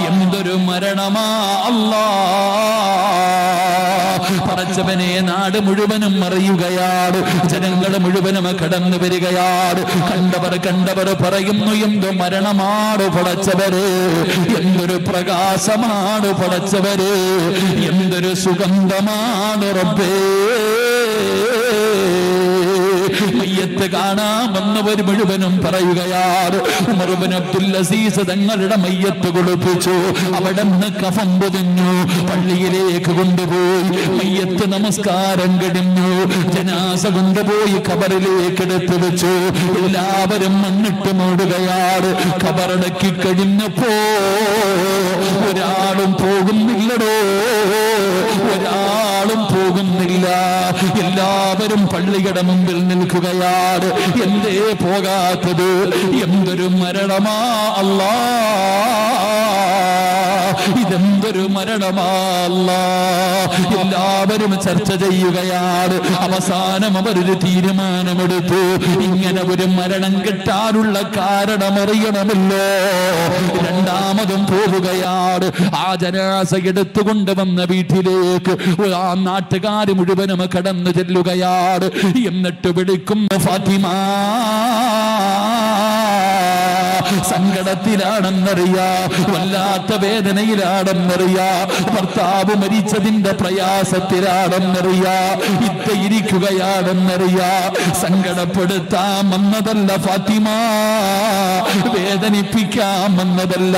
എന്തൊരു മരണമാ അല്ലാ. പടച്ചവനെ നാട് മുഴുവനും അറിയുകയാണ്, ജനങ്ങൾ മുഴുവനും കടന്നു വരികയാണ്. കണ്ടവർ പറയുന്നു, എന്തു മരണമാണ് പടച്ചവര്, എന്തൊരു പ്രകാശമാണ് പടച്ചവര്, എന്തൊരു സുഗന്ധമാണ് റബ്ബേ. മയ്യത്ത് കാണാമെന്നവർ മുഴുവനും പറയുകയാണ്. ഉമർ ഇബ്നു അബ്ദുൽ അസീസ് തങ്ങളുടെ മയ്യത്ത് കുളിപ്പിച്ചു, അവിടെ നിന്ന് കഫൻ പൊതിഞ്ഞു, പള്ളിയിലേക്ക് കൊണ്ടുപോയി. മയ്യത്ത് നമസ്കാരം കഴിഞ്ഞു, ജനാസ കൊണ്ടുപോയി ഖബറിലേക്ക് എടുത്തു വെച്ചു. എല്ലാവരും മണ്ണിട്ട് മൂടുകയാണ്. ഖബറടക്കി കഴിഞ്ഞപ്പോ ഒരാളും പോകുന്നില്ലടോ, ഒരാളും പോകുന്നില്ല. എല്ലാവരും പള്ളിയുടെ മുമ്പിൽ നിൽക്കുകയാണ്. എന്തേ പോകാത്തത്, എന്തൊരു മരണമാ അല്ലാ, ഇതെന്തൊരു മരണമാ അല്ലാ. എല്ലാവരും ചർച്ച ചെയ്യുകയാണ്. അവസാനം അവരൊരു തീരുമാനമെടുത്തു, ഇങ്ങനെ ഒരു മരണം കിട്ടാനുള്ള കാരണമറിയണമല്ലോ. രണ്ടാമതും പോവുകയാണ്. ആ ജനാസ എടുത്തുകൊണ്ടുവന്ന വീട്ടിലേക്ക് ആ നാട്ടുകാർ മുഴുവനും കടന്നു ചെല്ലുകയാണ്. എന്നിട്ട് വിളിക്കുന്നു, ഫാത്തിമ. സങ്കടത്തിലാണെന്നറിയാ, വല്ലാത്ത വേദനയിലാണെന്നറിയാ, ഭർത്താവ് മരിച്ചതിന്റെ പ്രയാസത്തിലാണെന്നറിയാ, ഇരിക്കുകയാണെന്നറിയാ. സങ്കടപ്പെടുത്താൻ വന്നതല്ല ഫാത്തിമ, വേദനിപ്പിക്കാൻ വന്നതല്ല.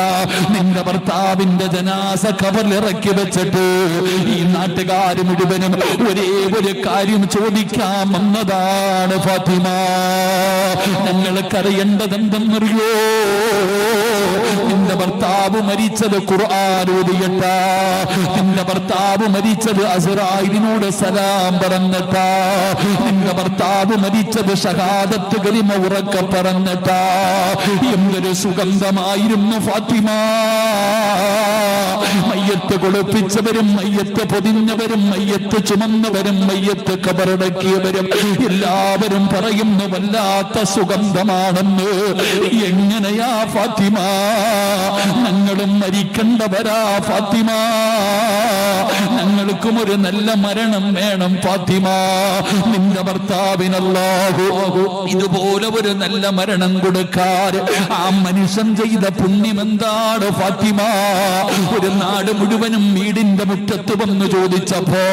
നിന്റെ ഭർത്താവിന്റെ ജനാസ ഖബറിലിറക്കി വെച്ചിട്ട് ഈ നാട്ടുകാർ മുഴുവനും ഒരേ ഒരു കാര്യം ചോദിക്കാൻ വന്നതാണ് ഫാത്തിമ. ഞങ്ങൾക്കറിയേണ്ടത് എന്തെന്നറിയോ, നിന്റെ ഭർത്താവ് മരിച്ചത് ഖുർആൻ ഓതിയിട്ടാ, നിന്റെ ഭർത്താവ് മരിച്ചത് അസ്റായിലിനോട് സലാം പറഞ്ഞിട്ടാ, നിന്റെ ഭർത്താവ് മരിച്ചത് ഷഹാദത്ത് കലിമ ഉറക്കെ പറഞ്ഞിട്ടാ. എന്തൊരു സുഗന്ധമായിരുന്നു ഫാത്തിമ. മയ്യത്ത് കുളിപ്പിച്ചവരും മയ്യത്ത് പൊതിഞ്ഞവരും മയ്യത്ത് ചുമന്നവരും മയ്യത്ത് ഖബറടക്കിയവരും എല്ലാവരും പറയുന്നു, വല്ലാത്ത സുഗന്ധമാണെന്ന്. എങ്ങനെയാ ഫാത്തിമ, ഞങ്ങളും മരിക്കേണ്ടവരാ ഫാത്തിമ, ഞങ്ങൾക്കും ഒരു നല്ല മരണം വേണം ഫാത്തിമ. നിന്റെ ഭർത്താവിനല്ലാഹു ഇതുപോലെ ഒരു നല്ല മരണം കൊടുക്കാറ് ആ മനുഷ്യൻ ചെയ്ത പുണ്യം എന്താണ് ഫാത്തിമ? ഒരു നാട് മുഴുവനും വീടിന്റെ മുറ്റത്ത് വന്നു ചോദിച്ചപ്പോ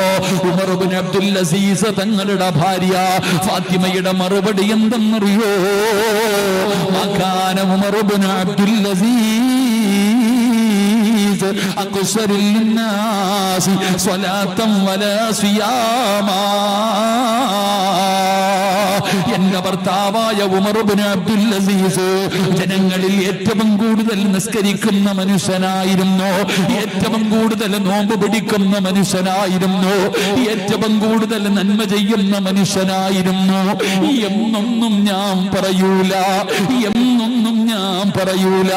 ഉമർ ഇബ്നു അബ്ദുൽ അസീസ് തങ്ങളുടെ ഭാര്യ ഫാത്തിമയുടെ മറുപടി എന്തെന്നറിയോ? മകാന ഉമർ ഇബ്നു അബ്ദുൽ അസീസ് അക്സറുൽ നാസി സ്വലാത്തൻ വലാ സിയാമാ. എന്റെ ഭർത്താവായ ഉമർ ഇബ്നു അബ്ദുൽ അസീസ് ജനങ്ങളിൽ ഏറ്റവും കൂടുതൽ നിസ്കരിക്കുന്ന മനുഷ്യനായിരുന്നു, ഏറ്റവും കൂടുതൽ നോമ്പ് പിടിക്കുന്ന മനുഷ്യനായിരുന്നു, ഏറ്റവും കൂടുതൽ നന്മ ചെയ്യുന്ന മനുഷ്യനായിരുന്നു. എന്നൊന്നും ഞാൻ പറയൂല, എന്നൊന്നും ഞാൻ പറയൂല.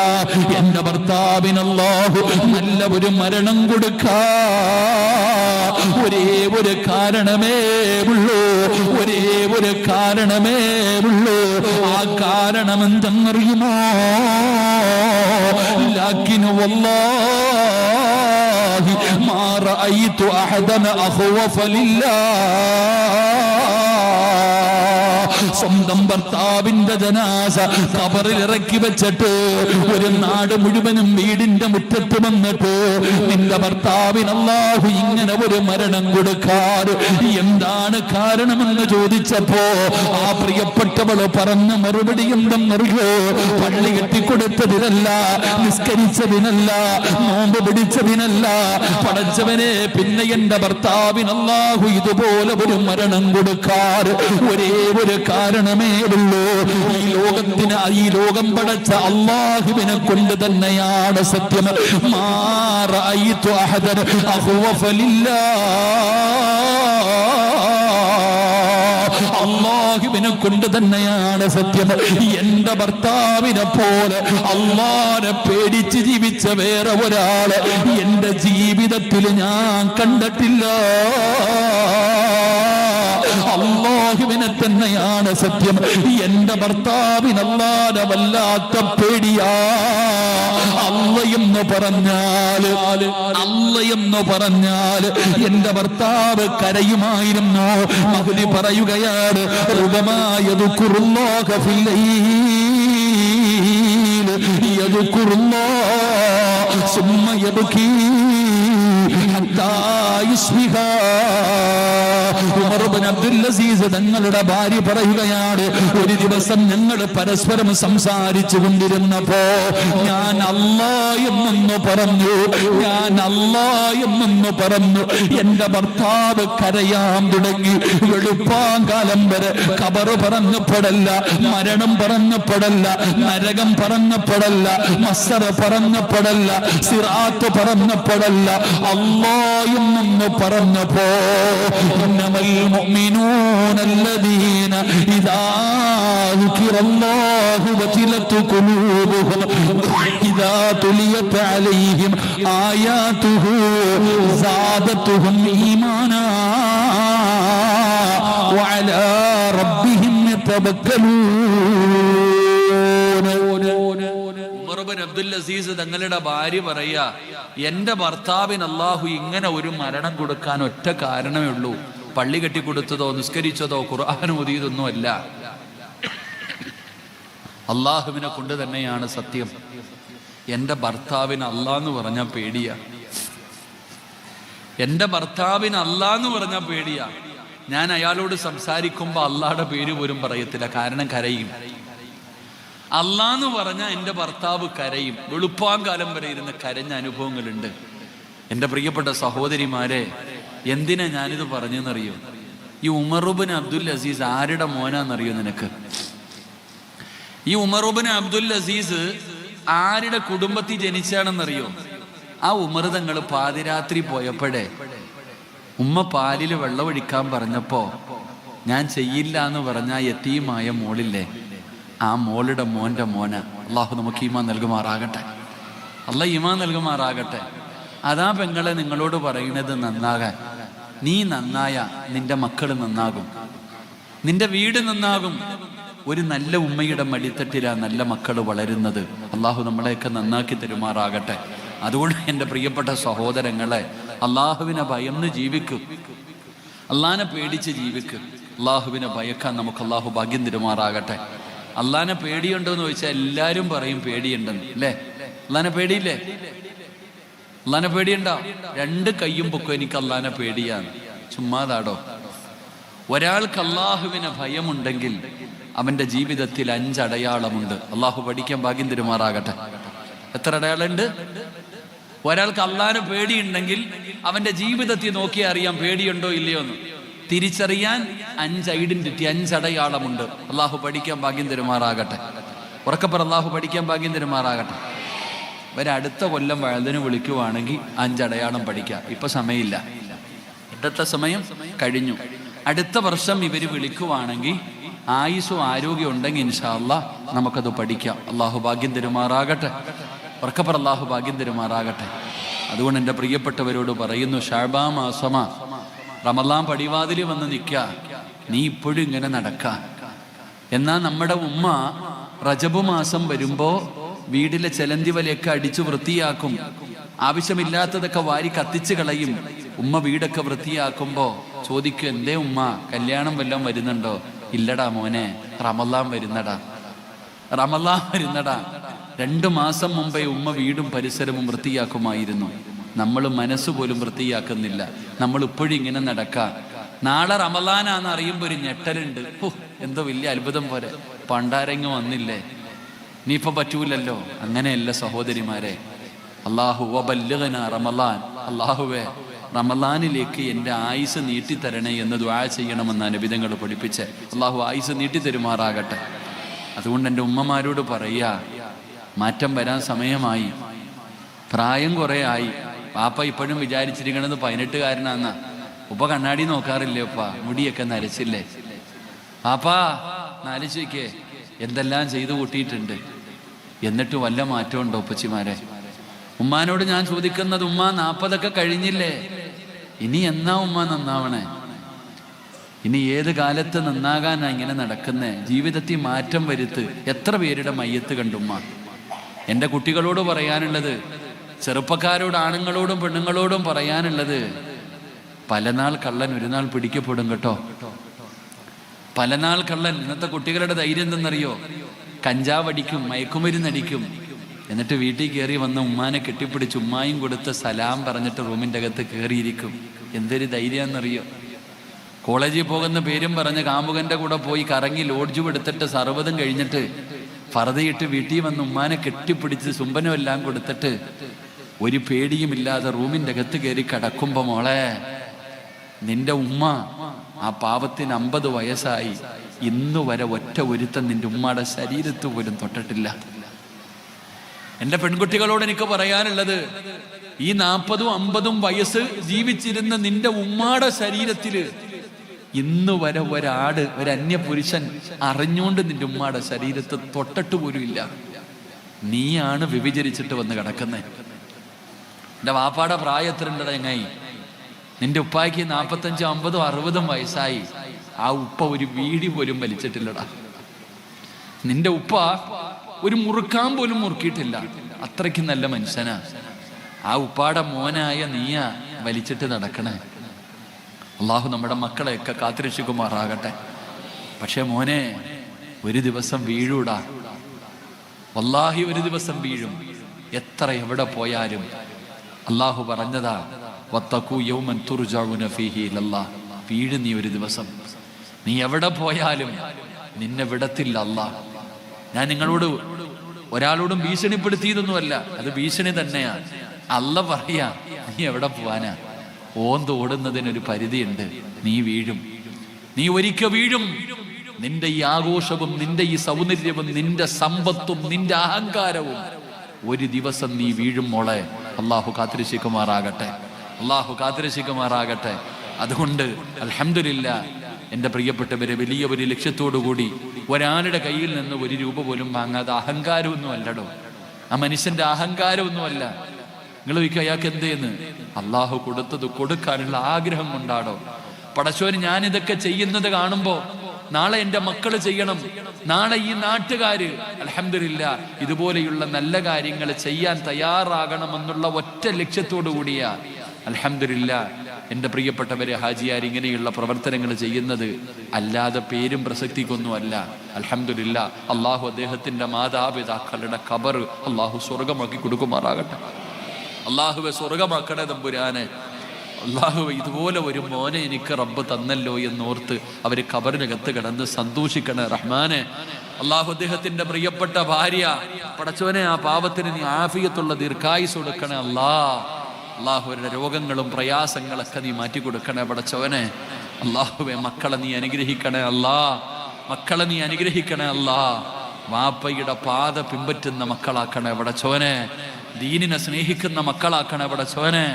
എന്റെ ഭർത്താവിനല്ലാഹു നല്ല ഒരു മരണം കൊടുക്കാ ഒരേ ഒരു കാരണമേ ഉള്ളൂ, ഒരേ ഒരു കാരണമേ ഉള്ളൂ. ആ കാരണം എന്തെന്നറിയുമോ? ലാകിൻ വല്ലാഹി മാ റഅയ്തു അഹദൻ അഖ്വഫ ലില്ലാഹ്. സ്വന്തം ഭർത്താവിന്റെ ജനാസ ഖബറിൽ ഇറക്കി വെച്ചിട്ട് ഒരു നാട് മുഴുവനും വീടിന്റെ മുറ്റത്ത് വന്നിട്ട് നിന്റെ ഭർത്താവിന് അല്ലാഹു ഇങ്ങനെ ഒരു മരണം കൊടുക്കാറ് എന്താണ് കാരണമെന്ന് ചോദിച്ചപ്പോ ആ പ്രിയപ്പെട്ടവള് പറഞ്ഞ മറുപടി എന്തെന്നറിയോ? പള്ളി കെട്ടിക്കൊടുത്തതിനല്ല, നിസ്കരിച്ചതിനല്ല, നോമ്പ് പിടിച്ചതിനല്ല. പടച്ചവനെ, പിന്നെ എന്റെ ഭർത്താവിന് അല്ലാഹു ഇതുപോലെ ഒരു മരണം കൊടുക്കാറ് ഒരേ ഒരു കാരണമേ ഉള്ളൂ. ഈ ലോകം പടച്ച അല്ലാഹുവിനെ കൊണ്ട് തന്നെയാണ് സത്യം. മാ റഅയ്തു അഹദൻ അഖ്വഫ ലില്ലാഹ്. അല്ലാഹുവിനെ കൊണ്ട് തന്നെയാണ് സത്യം. എന്റെ ഭർത്താവിനെ പോലെ അല്ലാഹുവിനെ പേടിച്ച് ജീവിച്ച വേറെ ഒരാള് എന്റെ ജീവിതത്തിൽ ഞാൻ കണ്ടിട്ടില്ല. അല്ലാഹുവിനെ തന്നെയാണ് സത്യം. എന്റെ ഭർത്താവിന് അല്ലാഹുവിനെ വല്ലാത്ത പേടിയാ. അള്ളയെന്ന് പറഞ്ഞാല് എന്റെ ഭർത്താവ് കരയുമായിരുന്നു. മഹ്ദി പറയുകയാണ്, റുബമായ ദുഖുറുല്ലാഹ ഫിൽ ലൈൽ യദുഖുറുല്ലാഹ സുമ്മ യബ്കി ഹത്താ യുസ്ബിഹ. ഉമർ ഇബ്നു അബ്ദുൽ അസീസ് തങ്ങളുടെ ഭാര്യ പറയുകയാണ്, ഒരു ദിവസം ഞങ്ങൾ പരസ്പരം സംസാരിച്ചു കൊണ്ടിരുന്നപ്പോ ഞാൻ അല്ലാഹ് എന്നൊന്ന് പറഞ്ഞു. എന്റെ ഭർത്താവ് കരയാൻ തുടങ്ങി. വെളുപ്പാങ്കാലം വരെ ഖബർ പറഞ്ഞപ്പെടല്ല, മരണം പറഞ്ഞപ്പെടല്ല, നരകം പറഞ്ഞപ്പെടല്ല, മസ്സറ പറഞ്ഞപ്പെടല്ല, സിറാത്ത് പറഞ്ഞപ്പെടല്ല. അല്ലാഹ് എന്നൊന്ന് പറഞ്ഞപ്പോ ഇന്നമൽ മുഅ്മിനൂന അല്ലദീന ഇദാ ദുകിറല്ലാഹു വജിലത് ഖുലൂബുഹും ഇദാ തുലിയത് അലൈഹിം ആയാതുഹു സാദതുഹും ഈമാനാ വഅലാ റബ്ബിഹിം യതവക്കലൂൻ. ഉമർ ഇബ്നു അബ്ദുൽ അസീസ് തങ്ങളുടെ ഭാര്യ പറയാ, എന്റെ ഭർത്താവിന് അല്ലാഹു ഇങ്ങനെ ഒരു മരണം കൊടുക്കാൻ ഒറ്റ കാരണമേ ഉള്ളൂ. പള്ളി കെട്ടിക്കൊടുത്തതോ നിസ്കരിച്ചതോ ഖുർആൻ ഓതിയതൊന്നും അല്ല. അള്ളാഹുവിനെ കൊണ്ട് തന്നെയാണ് സത്യം. എന്റെ ഭർത്താവിന് അല്ലാന്ന് പറഞ്ഞാൽ പേടിയാ. എന്റെ ഭർത്താവിന് അല്ലാന്ന് പറഞ്ഞാൽ പേടിയാ. ഞാൻ അയാളോട് സംസാരിക്കുമ്പോ അള്ളാഹുടെ പേര് പോലും പറയത്തില്ല, കാരണം കരയും. അല്ലാന്ന് പറഞ്ഞാൽ എന്റെ ഭർത്താവ് കരയും. വെളുപ്പാങ്കാലം വരെ ഇരുന്ന് കരഞ്ഞ അനുഭവങ്ങളുണ്ട്. എൻ്റെ പ്രിയപ്പെട്ട സഹോദരിമാരെ, എന്തിനാ ഞാനിത് പറഞ്ഞെന്നറിയോ? ഈ ഉമർ ഇബ്നു അബ്ദുൽ അസീസ് ആരുടെ മോനാന്നറിയോ നിനക്ക്? ഈ ഉമർ ഇബ്നു അബ്ദുൽ അസീസ് ആരുടെ കുടുംബത്തിൽ ജനിച്ചാണെന്നറിയോ? ആ ഉമർ തങ്ങൾ പാതിരാത്രി പോയപ്പോഴേ ഉമ്മ പാലിൽ വെള്ളമൊഴിക്കാൻ പറഞ്ഞപ്പോ ഞാൻ ചെയ്യില്ല എന്ന് പറഞ്ഞ യതീമായ മോളില്ലേ, ആ മോളുടെ മോന്റെ മോന. അള്ളാഹു നമുക്ക് ഈമാൻ നൽകുമാറാകട്ടെ. അള്ളാഹ് ഈമാൻ നൽകുമാറാകട്ടെ. അതാ പെങ്ങളെ നിങ്ങളോട് പറയുന്നത്, നന്നാകാൻ. നീ നന്നായ നിന്റെ മക്കൾ നന്നാകും, നിന്റെ വീട് നന്നാകും. ഒരു നല്ല ഉമ്മയുടെ മടിത്തട്ടിലാ നല്ല മക്കൾ വളരുന്നത്. അള്ളാഹു നമ്മളെയൊക്കെ നന്നാക്കി തരുമാറാകട്ടെ. അതുകൊണ്ട് എൻ്റെ പ്രിയപ്പെട്ട സഹോദരങ്ങളെ, അള്ളാഹുവിനെ ഭയന്ന് ജീവിക്കും, അള്ളാഹിനെ പേടിച്ച് ജീവിക്കും. അള്ളാഹുവിനെ ഭയക്കാൻ നമുക്ക് അള്ളാഹു ഭാഗ്യം തരുമാറാകട്ടെ. അള്ളാഹിനെ പേടിയുണ്ടോ എന്ന് ചോദിച്ചാൽ എല്ലാവരും പറയും പേടിയുണ്ടെന്ന്, അല്ലേ? അള്ളാഹിനെ പേടിയില്ലേ? അള്ളാഹിനെ പേടിയുണ്ടോ? രണ്ട് കയ്യും പൊക്കും എനിക്ക് അള്ളാഹിനെ പേടിയാണ്. ചുമ്മാതാടോ. ഒരാൾക്ക് അള്ളാഹുവിനെ ഭയമുണ്ടെങ്കിൽ അവന്റെ ജീവിതത്തിൽ 5 അടയാളമുണ്ട്. അള്ളാഹു പഠിക്കാൻ ഭാഗ്യം തരുമാറാകട്ടെ. എത്ര അടയാളമുണ്ട്? ഒരാൾക്ക് അള്ളാഹിനെ പേടിയുണ്ടെങ്കിൽ അവന്റെ ജീവിതത്തിൽ നോക്കി അറിയാം പേടിയുണ്ടോ ഇല്ലയോ എന്ന്. തിരിച്ചറിയാൻ 5 ഐഡന്റിറ്റി, 5 അടയാളമുണ്ട്. അള്ളാഹു പഠിക്കാൻ ഭാഗ്യം തരുമാറാകട്ടെ. ഉറക്കപ്പറ അള്ളാഹു പഠിക്കാൻ ഭാഗ്യം തരുമാറാകട്ടെ. അടുത്ത കൊല്ലം വഴുതിന് വിളിക്കുവാണെങ്കിൽ 5 അടയാളം പഠിക്കാം. ഇപ്പൊ സമയമില്ല, ഇന്നത്തെ സമയം കഴിഞ്ഞു. അടുത്ത വർഷം ഇവര് വിളിക്കുവാണെങ്കിൽ ആയുസ്സും ആരോഗ്യം ഉണ്ടെങ്കിൽ ഇൻഷാ അല്ലാഹ് നമുക്കത് പഠിക്കാം. അള്ളാഹു ഭാഗ്യം തരുമാറാകട്ടെ. ഉറക്കപ്പറ അല്ലാഹു ഭാഗ്യം തരുമാറാകട്ടെ. അതുകൊണ്ട് എൻ്റെ പ്രിയപ്പെട്ടവരോട് പറയുന്നു, ഷഅബാ മാസമാ, റമളാൻ പടിവാതിൽ വന്ന് നിൽക്കുക, നീ ഇപ്പോഴും ഇങ്ങനെ നടക്കാൻ. എന്നാൽ നമ്മുടെ ഉമ്മ റജബ് മാസം വരുമ്പോൾ വീട്ടിലെ ചെലന്തി വലയൊക്കെ അടിച്ചു വൃത്തിയാക്കും, ആവശ്യമില്ലാത്തതൊക്കെ വാരി കത്തിച്ച് കളയും. ഉമ്മ വീടൊക്കെ വൃത്തിയാക്കുമ്പോൾ ചോദിക്കും, എന്തേ ഉമ്മ, കല്യാണം വല്ലതും വരുന്നുണ്ടോ? ഇല്ലടാ മോനെ, റമളാൻ വരുന്നടാ, റമളാൻ വരുന്നടാ. 2 മാസം മുമ്പേ ഉമ്മ വീടും പരിസരവും വൃത്തിയാക്കുമായിരുന്നു. നമ്മൾ മനസ്സുപോലും വൃത്തിയാക്കുന്നില്ല. നമ്മൾ ഇപ്പോഴും ഇങ്ങനെ നടക്കാം. നാളെ റമളാനാന്ന് അറിയുമ്പോൾ ഒരു ഞെട്ടലുണ്ട്. എന്തോ വലിയ അത്ഭുതം പോലെ, പണ്ടാരെങ്ങും വന്നില്ലേ, ഇനിയിപ്പോൾ പറ്റൂലല്ലോ. അങ്ങനെയല്ല സഹോദരിമാരെ. അല്ലാഹു വബല്ലിഗ്നാ റമളാൻ, അല്ലാഹുവേ റമളാനിലേക്ക് എൻ്റെ ആയുസ് നീട്ടിത്തരണേ എന്ന് ദുആ ചെയ്യണമെന്നാണ് നബി തങ്ങൾ പഠിപ്പിച്ച്. അല്ലാഹു ആയുസ് നീട്ടിത്തരുമാറാകട്ടെ. അതുകൊണ്ട് എൻ്റെ ഉമ്മമാരോട് പറയുക, മാറ്റം വരാൻ സമയമായി, പ്രായം കുറേ ആയി. പാപ്പ ഇപ്പോഴും വിചാരിച്ചിരിക്കണത് 18കാരനാന്നാ. ഉപ്പ കണ്ണാടി നോക്കാറില്ലേ? ഉപ്പ മുടിയൊക്കെ നരച്ചില്ലേ? പാപ്പാ നാലിച്ചയ്ക്ക് എന്തെല്ലാം ചെയ്തു കൂട്ടിയിട്ടുണ്ട്, എന്നിട്ട് വല്ല മാറ്റമുണ്ടോ ഉപ്പച്ചിമാരെ? ഉമ്മാനോട് ഞാൻ ചോദിക്കുന്നത്, ഉമ്മ 40ഒക്കെ കഴിഞ്ഞില്ലേ, ഇനി എന്നാ ഉമ്മ നന്നാവണേ? ഇനി ഏത് കാലത്ത് നന്നാകാനാ ഇങ്ങനെ നടക്കുന്നേ? ജീവിതത്തിൽ മാറ്റം വരുത്ത്. എത്ര പേരുടെ മയ്യത്ത് കണ്ടുമ്മ. എൻ്റെ കുട്ടികളോട് പറയാനുള്ളത്, ചെറുപ്പക്കാരോട്, ആണുങ്ങളോടും പെണ്ണുങ്ങളോടും പറയാനുള്ളത്, പലനാൾ കള്ളൻ ഒരു നാൾ പിടിക്കപ്പെടും കേട്ടോ. പലനാൾ കള്ളൻ. ഇന്നത്തെ കുട്ടികളുടെ ധൈര്യം എന്തെന്നറിയോ? കഞ്ചാവടിക്കും, മയക്കുമരുന്നടിക്കും, എന്നിട്ട് വീട്ടിൽ കയറി വന്ന് ഉമ്മാനെ കെട്ടിപ്പിടിച്ച് ഉമ്മായും കൊടുത്ത് സലാം പറഞ്ഞിട്ട് റൂമിൻ്റെ അകത്ത് കയറിയിരിക്കും. എന്തൊരു ധൈര്യമെന്നറിയോ? കോളേജിൽ പോകുന്ന പേരും പറഞ്ഞ് കാമുകൻ്റെ കൂടെ പോയി കറങ്ങി ലോഡ്ജും എടുത്തിട്ട് സർവ്വതും കഴിഞ്ഞിട്ട് ഫർദയിട്ട് വീട്ടിൽ വന്ന് ഉമ്മാനെ കെട്ടിപ്പിടിച്ച് ചുംബനം എല്ലാം കൊടുത്തിട്ട് ഒരു പേടിയുമില്ലാതെ റൂമിൻ്റെ അകത്ത് കയറി കിടക്കുമ്പോൾ, മോളെ നിന്റെ ഉമ്മ ആ പാവത്തിന് 50 വയസ്സായി, ഇന്നു വരെ ഒറ്റ ഒരുത്തൻ നിന്റെ ഉമ്മയുടെ ശരീരത്ത് പോലും തൊട്ടിട്ടില്ല. എൻ്റെ പെൺകുട്ടികളോട് എനിക്ക് പറയാനുള്ളത്, ഈ 40ഉം 50ഉം വയസ്സ് ജീവിച്ചിരുന്ന നിന്റെ ഉമ്മയുടെ ശരീരത്തില് ഇന്നു വരെ ഒരു അന്യപുരുഷൻ അറിഞ്ഞുകൊണ്ട് നിന്റെ ഉമ്മയുടെ ശരീരത്ത് തൊട്ടിട്ട് പോലും ഇല്ല. നീയാണ് വ്യഭിചരിച്ചിട്ട് വന്ന് കിടക്കുന്നേ. എൻ്റെ വാപ്പാടെ പ്രായത്തിലുണ്ടടാ ചങ്ങായി. നിന്റെ ഉപ്പായ്ക്ക് 45, 50, 60 വയസ്സായി. ആ ഉപ്പ ഒരു വീടി പോലും വലിച്ചിട്ടില്ലടാ. നിന്റെ ഉപ്പ ഒരു മുറുക്കാൻ പോലും മുറുക്കിയിട്ടില്ല. അത്രയ്ക്ക് നല്ല മനുഷ്യനാ. ആ ഉപ്പാടെ മോനായ നീയാ വലിച്ചിട്ട് നടക്കണേ. അള്ളാഹു നമ്മുടെ മക്കളെയൊക്കെ കാത്തുരക്ഷിക്കുമാറാകട്ടെ. പക്ഷെ മോനെ, ഒരു ദിവസം വീഴൂടാ, വല്ലാഹി ഒരു ദിവസം വീഴും. എത്ര എവിടെ പോയാലും അള്ളാഹു പറഞ്ഞതാ, വത്തഖൂ യൗമൻ തുർജഊന ഫീഹി ഇലല്ലാഹ്. വീഴ് നീ ഒരു ദിവസം. നീ എവിടെ പോയാലും നിന്നെ വിടത്തില്ല അല്ലാഹ്. ഞാൻ നിങ്ങളോട് ഒരാളോടും ഭീഷണിപ്പെടുത്തിയതൊന്നുമല്ല, അത് ഭീഷണി തന്നെയാണ്. അല്ല പറയാ, നീ എവിടെ പോവാനാ? ഓടുന്നതിനൊരു പരിധിയുണ്ട്. നീ വീഴും, നീ ഒരിക്കൽ വീഴും. നിന്റെ ഈ ആഘോഷവും നിന്റെ ഈ സൗന്ദര്യവും നിന്റെ സമ്പത്തും നിന്റെ അഹങ്കാരവും ഒരു ദിവസം നീ വീഴും മോളെ. അള്ളാഹു കാത്തിരക്ഷിക്കുമാറാകട്ടെ, അള്ളാഹു കാത്തിരക്ഷിക്കുമാറാകട്ടെ. അതുകൊണ്ട് അൽഹംദുലില്ലാ എൻ്റെ പ്രിയപ്പെട്ടവരെ, വലിയ ഒരു ലക്ഷ്യത്തോടു കൂടി ഒരാളുടെ കയ്യിൽ നിന്ന് 1 രൂപ പോലും വാങ്ങാതെ, അഹങ്കാരമൊന്നും അല്ലടോ, ആ മനുഷ്യന്റെ അഹങ്കാരമൊന്നുമല്ല. നിങ്ങൾ ചോദിക്കുക അയാൾക്ക് എന്തേന്ന്? അള്ളാഹു കൊടുത്തത് കൊടുക്കാനുള്ള ആഗ്രഹം കൊണ്ടാടോ. പടച്ചോന് ഞാനിതൊക്കെ ചെയ്യുന്നത് കാണുമ്പോ നാളെ എൻ്റെ മക്കള് ചെയ്യണം, നാളെ ഈ നാട്ടുകാര് അൽഹംദുലില്ലാ ഇതുപോലെയുള്ള നല്ല കാര്യങ്ങൾ ചെയ്യാൻ തയ്യാറാകണമെന്നുള്ള ഒറ്റ ലക്ഷ്യത്തോടു കൂടിയാ അൽഹംദുലില്ലാ എൻ്റെ പ്രിയപ്പെട്ടവരെ ഹാജിയാർ ഇങ്ങനെയുള്ള പ്രവർത്തനങ്ങൾ ചെയ്യുന്നത്. അല്ലാതെ പേരും പ്രസക്തിക്കൊന്നുമല്ല. അൽഹംദുലില്ലാ അള്ളാഹു അദ്ദേഹത്തിൻ്റെ മാതാപിതാക്കളുടെ ഖബർ അള്ളാഹു സ്വർഗമാക്കി കൊടുക്കുമാറാകട്ടെ. അള്ളാഹുവെ സ്വർഗമാക്കണേ തമ്പുരാനെ. അള്ളാഹുവെ ഇതുപോലെ ഒരു മോനെ എനിക്ക് റബ്ബ് തന്നല്ലോ എന്നോർത്ത് അവർ ഖബറിനകത്ത് കിടന്ന് സന്തോഷിക്കണേ റഹ്മാനെ. അള്ളാഹു അദ്ദേഹത്തിന്റെ പ്രിയപ്പെട്ട ഭാര്യ, പടച്ചോനെ ആ പാവത്തിന് നീ ആഫിയത്തുള്ള ദീർഘായുസ് കൊടുക്കണേ അല്ലാ. അള്ളാഹുവിന്റെ രോഗങ്ങളും പ്രയാസങ്ങളൊക്കെ നീ മാറ്റി കൊടുക്കണേ പടച്ചോനെ. അള്ളാഹുവെ മക്കളെ നീ അനുഗ്രഹിക്കണേ അല്ലാ, മക്കളെ നീ അനുഗ്രഹിക്കണേ അല്ലാ. വാപ്പയുടെ പാത പിൻപറ്റുന്ന മക്കളാക്കണേ പടച്ചോനെ, ദീനിനെ സ്നേഹിക്കുന്ന മക്കളാക്കണേ പടച്ചോനെ.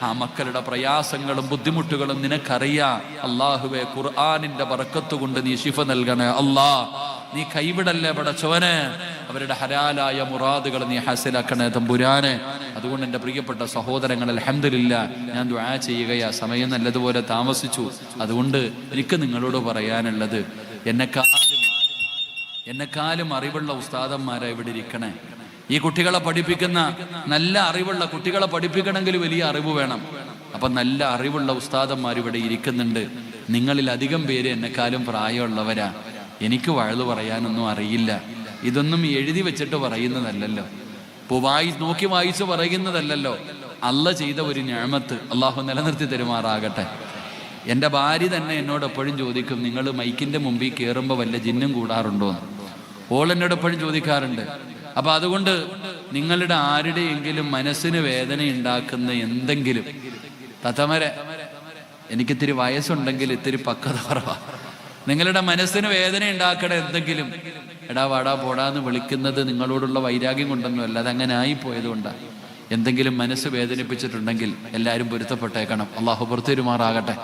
ആ മക്കളുടെ പ്രയാസങ്ങളും ബുദ്ധിമുട്ടുകളും നിനക്കറിയാം അള്ളാഹുവെ. ഖുർആനിന്റെ ബറക്കത്ത് കൊണ്ട് നീ ശിഫ നൽകണേ അല്ലാ. നീ കൈവിടല്ലേ പടച്ചോനെ. അവരുടെ ഹലാലായ മുറാദുകൾ നീ ഹാസിലാക്കണേ തമ്പുരാനെ. അതുകൊണ്ട് എൻ്റെ പ്രിയപ്പെട്ട സഹോദരങ്ങൾ, അൽഹംദുലില്ലാ, ഞാൻ ദുആ ചെയ്യുകയാ. സമയം നല്ലതുപോലെ താമസിച്ചു. അതുകൊണ്ട് എനിക്ക് നിങ്ങളോട് പറയാനുള്ളത്, എന്നെക്കാളും അറിവുള്ള ഉസ്താദന്മാരാ ഇവിടെ ഇരിക്കണേ. ഈ കുട്ടികളെ പഠിപ്പിക്കുന്ന നല്ല അറിവുള്ള കുട്ടികളെ പഠിപ്പിക്കണമെങ്കിൽ വലിയ അറിവ് വേണം. അപ്പൊ നല്ല അറിവുള്ള ഉസ്താദന്മാർ ഇവിടെ ഇരിക്കുന്നുണ്ട്. നിങ്ങളിൽ അധികം പേര് എന്നെക്കാളും പ്രായമുള്ളവരാ. എനിക്ക് വഴുതു പറയാനൊന്നും അറിയില്ല. ഇതൊന്നും എഴുതി വെച്ചിട്ട് പറയുന്നതല്ലല്ലോ, നോക്കി വായിച്ച് പറയുന്നതല്ലല്ലോ. അള്ള ചെയ്ത ഒരു നിഅമത്ത് അള്ളാഹു നിലനിർത്തി തരുമാറാകട്ടെ. എൻ്റെ ഭാര്യ തന്നെ എന്നോട് എപ്പോഴും ചോദിക്കും, നിങ്ങൾ മൈക്കിൻ്റെ മുമ്പിൽ കയറുമ്പോൾ വല്ല ജിന്നും കൂടാറുണ്ടോ എന്ന്. ഓൾ എന്നോട് എപ്പോഴും ചോദിക്കാറുണ്ട്. അപ്പൊ അതുകൊണ്ട് നിങ്ങളുടെ ആരുടെയെങ്കിലും മനസ്സിന് വേദന ഉണ്ടാക്കുന്ന എന്തെങ്കിലും, തത്തമരെ എനിക്കിത്തിരി വയസ്സുണ്ടെങ്കിൽ ഇത്തിരി പക്വത കുറവാ, നിങ്ങളുടെ മനസ്സിന് വേദന ഉണ്ടാക്കണ എന്തെങ്കിലും, എടാ വാടാ പോടാന്ന് വിളിക്കുന്നത് നിങ്ങളോടുള്ള വൈരാഗ്യം കൊണ്ടൊന്നുമല്ല, അതങ്ങനെ ആയിപ്പോയതുകൊണ്ടാണ്. എന്തെങ്കിലും മനസ്സ് വേദനിപ്പിച്ചിട്ടുണ്ടെങ്കിൽ എല്ലാവരും പൊരുത്തപ്പെട്ടേക്കണം. അള്ളാഹു പുറത്തേരുമാറാകട്ടെ.